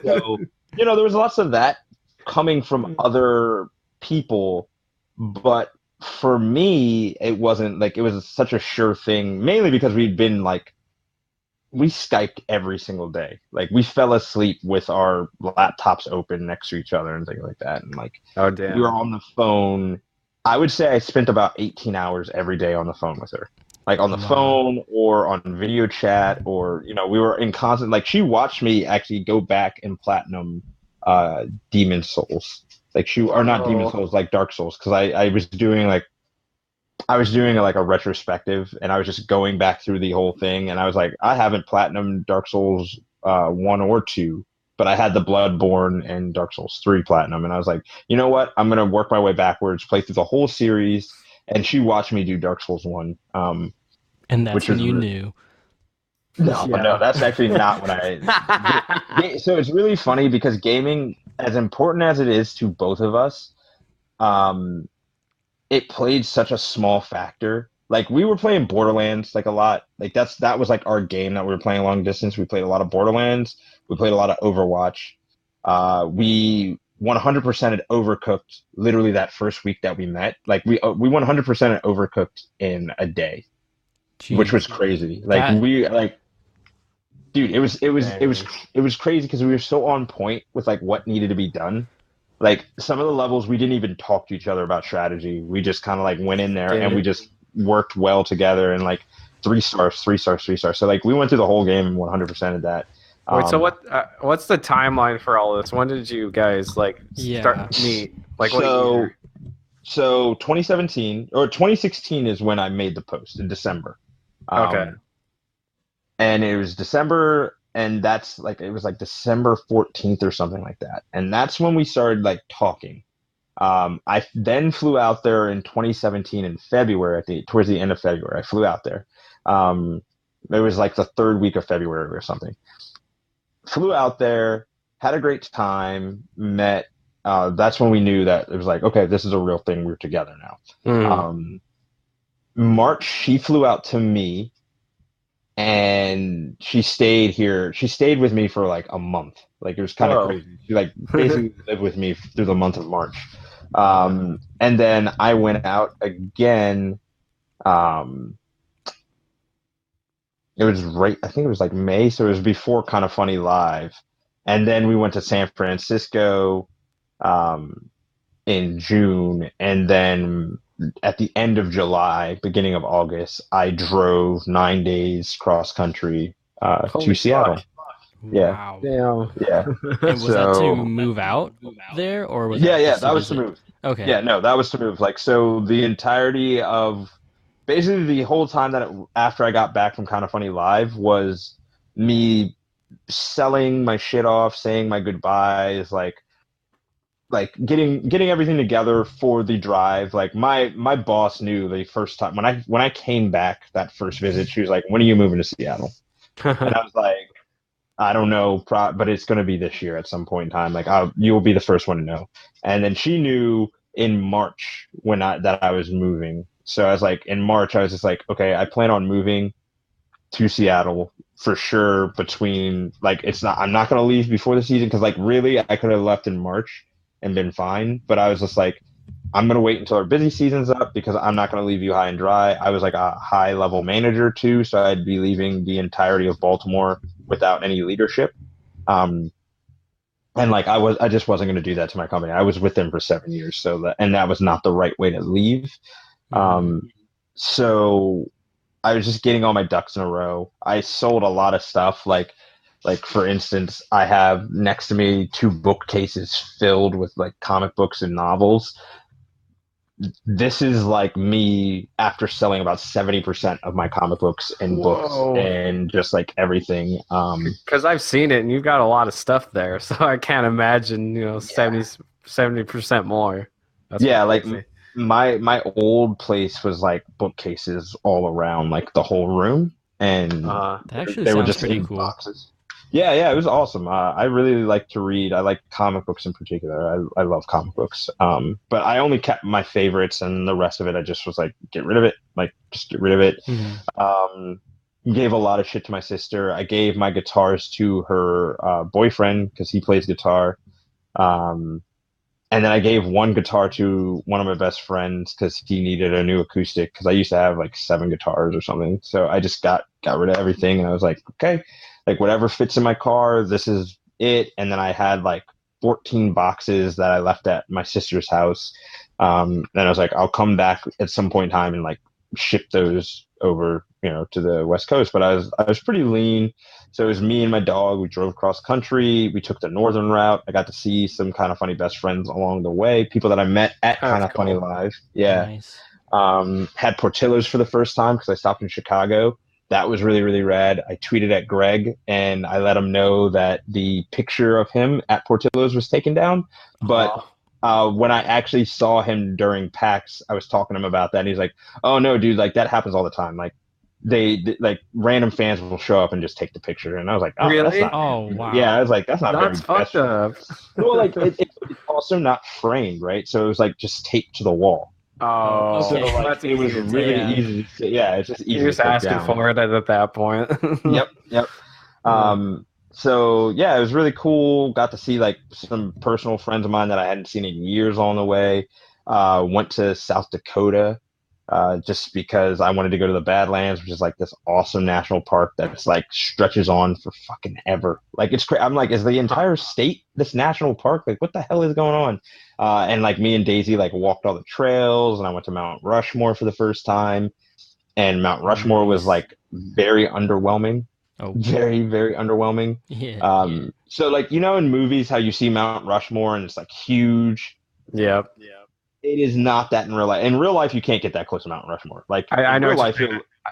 So, you know, there was lots of that coming from other people, but for me, it wasn't like, it was such a sure thing, mainly because we'd been like, we Skyped every single day. Like, we fell asleep with our laptops open next to each other and things like that. And like, Oh we were damn. on the phone. I would say I spent about 18 hours every day on the phone with her. Like, on the Wow. phone or on video chat, or, you know, we were in constant, like, she watched me actually go back and platinum Demon Souls. Like, she, or not Demon Oh. Souls, like Dark Souls, because I was doing like, I was doing like a retrospective, and I was just going back through the whole thing, and I was like, I haven't platinum Dark Souls 1 or 2, but I had the Bloodborne and Dark Souls 3 platinum, and I was like, you know what? I'm gonna work my way backwards, play through the whole series, and she watched me do Dark Souls 1, And that's which when was you knew. no, Yeah. that's actually not what I. So it's really funny because gaming, as important as it is to both of us, um, it played such a small factor. Like, we were playing Borderlands like a lot. Like, that was like our game that we were playing long distance. We played a lot of Borderlands. We played a lot of Overwatch. We 100% had Overcooked literally that first week that we met. Like, we 100% had Overcooked in a day, which Jeez. was crazy. Like, That we like, dude, it was Dang. crazy because we were so on point with like what needed to be done. like some of the levels we didn't even talk to each other about strategy. We just kind of like went in there and we just worked well together, and like 3 stars, 3 stars, 3 stars. So like we went through the whole game and 100% of that. Wait, so what's the timeline for all this? When did you guys like start meet? Like what year? So 2017 or 2016 is when I made the post in December. Okay. And it was December, and that's like it was like December 14th or something like that. And that's when we started like talking. I then flew out there in 2017 in February, towards the end of February. I flew out there. It was like the third week of February or something. Flew out there, had a great time, met. That's when we knew that it was like, okay, this is a real thing. We're together now. March, she flew out to me, and she stayed here. She stayed with me for like a month. Like it was kind of crazy. She like basically lived with me through the month of March. And then I went out again. It was I think it was like May, so it was before Kind of Funny Live. And then we went to San Francisco in June, and then at the end of July, beginning of August, I drove 9 days cross country to Seattle. Wow. Yeah. And was that to move out there, or was that was to move. Okay. Yeah, no, that was to move. Like, so the entirety of basically the whole time that after I got back from Kind of Funny Live was me selling my shit off, saying my goodbyes, like getting everything together for the drive. Like my boss knew the first time when I came back that first visit, she was like, "When are you moving to Seattle?" And I was like, I don't know, but it's going to be this year at some point in time. Like, you'll be the first one to know. And then she knew in March that I was moving. So I was like, in March, I was just like, okay, I plan on moving to Seattle for sure. I'm not going to leave before the season, because like really, I could have left in March and been fine. But I was just like, I'm going to wait until our busy season's up, because I'm not going to leave you high and dry. I was like a high level manager too, so I'd be leaving the entirety of Baltimore without any leadership. And like I just wasn't going to do that to my company. I was with them for 7 years, and that was not the right way to leave. So I was just getting all my ducks in a row. I sold a lot of stuff, like for instance, I have next to me 2 bookcases filled with like comic books and novels. This is like me after selling about 70% of my comic books and books and just like everything. Because I've seen it, and you've got a lot of stuff there, so I can't imagine 70% more. That's like my old place was like bookcases all around like the whole room, and that actually they were sounds just pretty in cool. boxes. Yeah, it was awesome. I really like to read. I like comic books in particular. I love comic books. But I only kept my favorites, and the rest of it, I just was like, get rid of it. Like, just get rid of it. Gave a lot of shit to my sister. I gave my guitars to her boyfriend, because he plays guitar. And then I gave one guitar to one of my best friends, because he needed a new acoustic, because I used to have like 7 guitars or something. So I just got rid of everything, and I was like, okay, like whatever fits in my car, this is it. And then I had like 14 boxes that I left at my sister's house. And I was like, I'll come back at some point in time and like ship those over, to the West Coast. But I was pretty lean. So it was me and my dog. We drove cross country. We took the northern route. I got to see some Kind of Funny best friends along the way, people that I met at Kind of Funny Live. Yeah. Nice. Had Portillo's for the first time, because I stopped in Chicago. That was really, really rad. I tweeted at Greg, and I let him know that the picture of him at Portillo's was taken down. But when I actually saw him during PAX, I was talking to him about that, and he's like, "Oh no, dude! Like that happens all the time. Like like random fans will show up and just take the picture." And I was like, "Oh, really? That's not, wow! Yeah, I was like, "That's not That's very fucked up." Well, like it's also not framed, right? So it was like just taped to the wall. Oh, okay. So like it was really easy. It's just easy. You're just asking for it at that point. Yep. So yeah, it was really cool. Got to see like some personal friends of mine that I hadn't seen in years on the way. Went to South Dakota just because I wanted to go to the Badlands, which is like this awesome national park that's like stretches on for fucking ever. Like it's crazy. I'm like, is the entire state this national park? Like, what the hell is going on? And like me and Daisy like walked all the trails, and I went to Mount Rushmore for the first time, and Mount Rushmore was like very underwhelming. Oh, very, very underwhelming. yeah. So like, you know, in movies, how you see Mount Rushmore and it's like huge. Yep. It is not that in real life. In real life, you can't get that close to Mount Rushmore. Like I know. real life,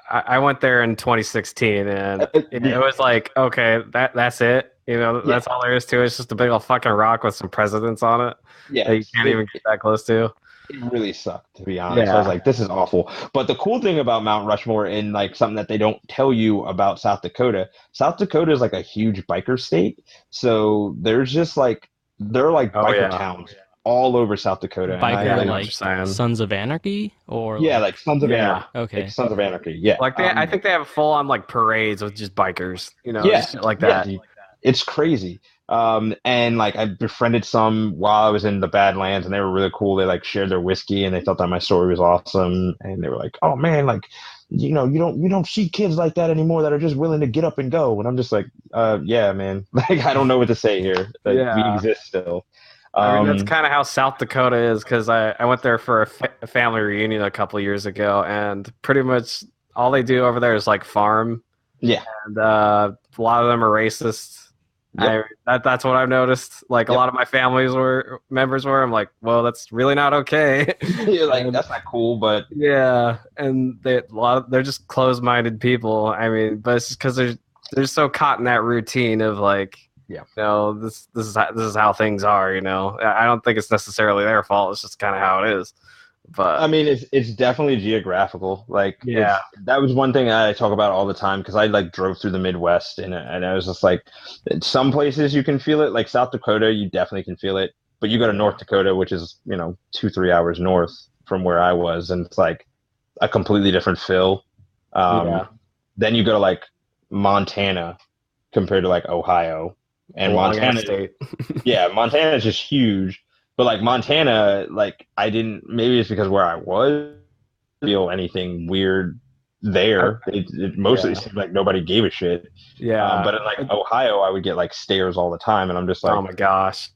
I went there in 2016, and it was like, okay, that's it. You know, that's all there is to it. It's just a big old fucking rock with some presidents on it. Yeah, that you can't even get that close to. It really sucked, to be honest. Yeah. I was like, this is awful. But the cool thing about Mount Rushmore, and like something that they don't tell you about South Dakota is like a huge biker state. So there's just like, they're like biker towns all over South Dakota. Biker, And like Sons of Anarchy, or like Sons of Anarchy. Okay, like Sons of Anarchy. Yeah, like I think they have full on like parades with just bikers. You know, shit like yeah, that. It's crazy. And like I befriended some while I was in the Badlands, and they were really cool. They like shared their whiskey, and they thought that my story was awesome. And they were like, "Oh man, like, you know, you don't see kids like that anymore that are just willing to get up and go." And I'm just like, yeah, man. Like I don't know what to say here. Like, we exist still. I mean, that's kind of how South Dakota is, because I went there for a family reunion a couple of years ago, and pretty much all they do over there is like farm. Yeah, and a lot of them are racist. Yep. That's what I've noticed. Like a lot of my members were. I'm like, well, that's really not okay. You're like, that's not cool, but yeah, and they're just closed-minded people. I mean, but it's just because they're so caught in that routine of like, you know, this is how things are. You know, I don't think it's necessarily their fault. It's just kind of how it is. But I mean, it's definitely geographical. Like, that was one thing I talk about all the time, because I like drove through the Midwest, and I was just like, some places you can feel it. Like South Dakota, you definitely can feel it. But you go to North Dakota, which is 2-3 hours north from where I was, and it's like a completely different feel. Then you go to like Montana compared to like Ohio, and Montana State. Montana is just huge. But like Montana, like maybe it's because where I was, feel anything weird there. It mostly seemed like nobody gave a shit. Yeah. But in like Ohio, I would get like stares all the time, and I'm just like, oh my gosh,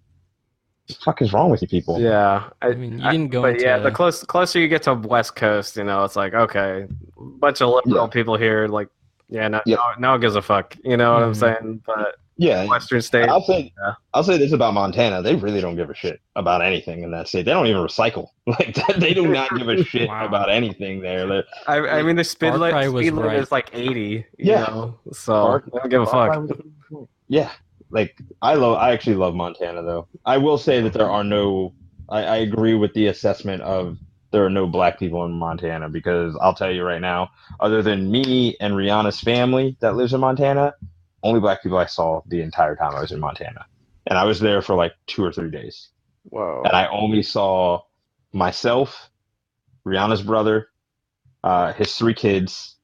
what the fuck is wrong with you people? Yeah. I mean, you didn't go. But the closer you get to West Coast, it's like, okay, a bunch of liberal people here, like, no one gives a fuck. You know what I'm saying? But Western state. I'll say this about Montana: they really don't give a shit about anything in that state. They don't even recycle. Like they do not give a shit about anything there. I mean, the speed limit is like 80. You know? So they don't give a fuck. Yeah, like I actually love Montana, though. I will say that there are no. I agree with the assessment of there are no black people in Montana, because I'll tell you right now, other than me and Rihanna's family that lives in Montana, only black people I saw the entire time I was in Montana. And I was there for like 2 or 3 days. Whoa. And I only saw myself, Rihanna's brother, his 3 kids,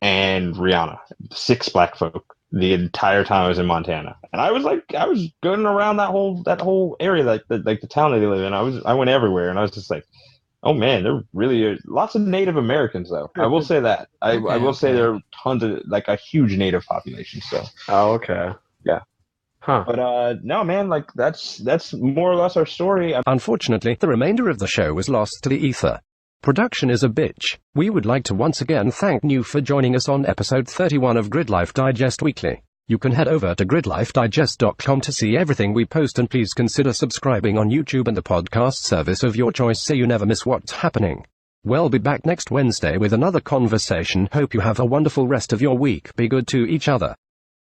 and Rihanna. 6 black folk the entire time I was in Montana. And I was going around that whole area, like the town that they live in. I went everywhere, and I was just like, oh man, there really are lots of Native Americans, though. I will say that. I will say there are tons of, like, a huge Native population. So. Oh, okay. Yeah. Huh. But no, man, like that's more or less our story. Unfortunately, the remainder of the show was lost to the ether. Production is a bitch. We would like to once again thank you for joining us on episode 31 of Gridlife Digest Weekly. You can head over to gridlifedigest.com to see everything we post, and please consider subscribing on YouTube and the podcast service of your choice so you never miss what's happening. We'll be back next Wednesday with another conversation. Hope you have a wonderful rest of your week. Be good to each other.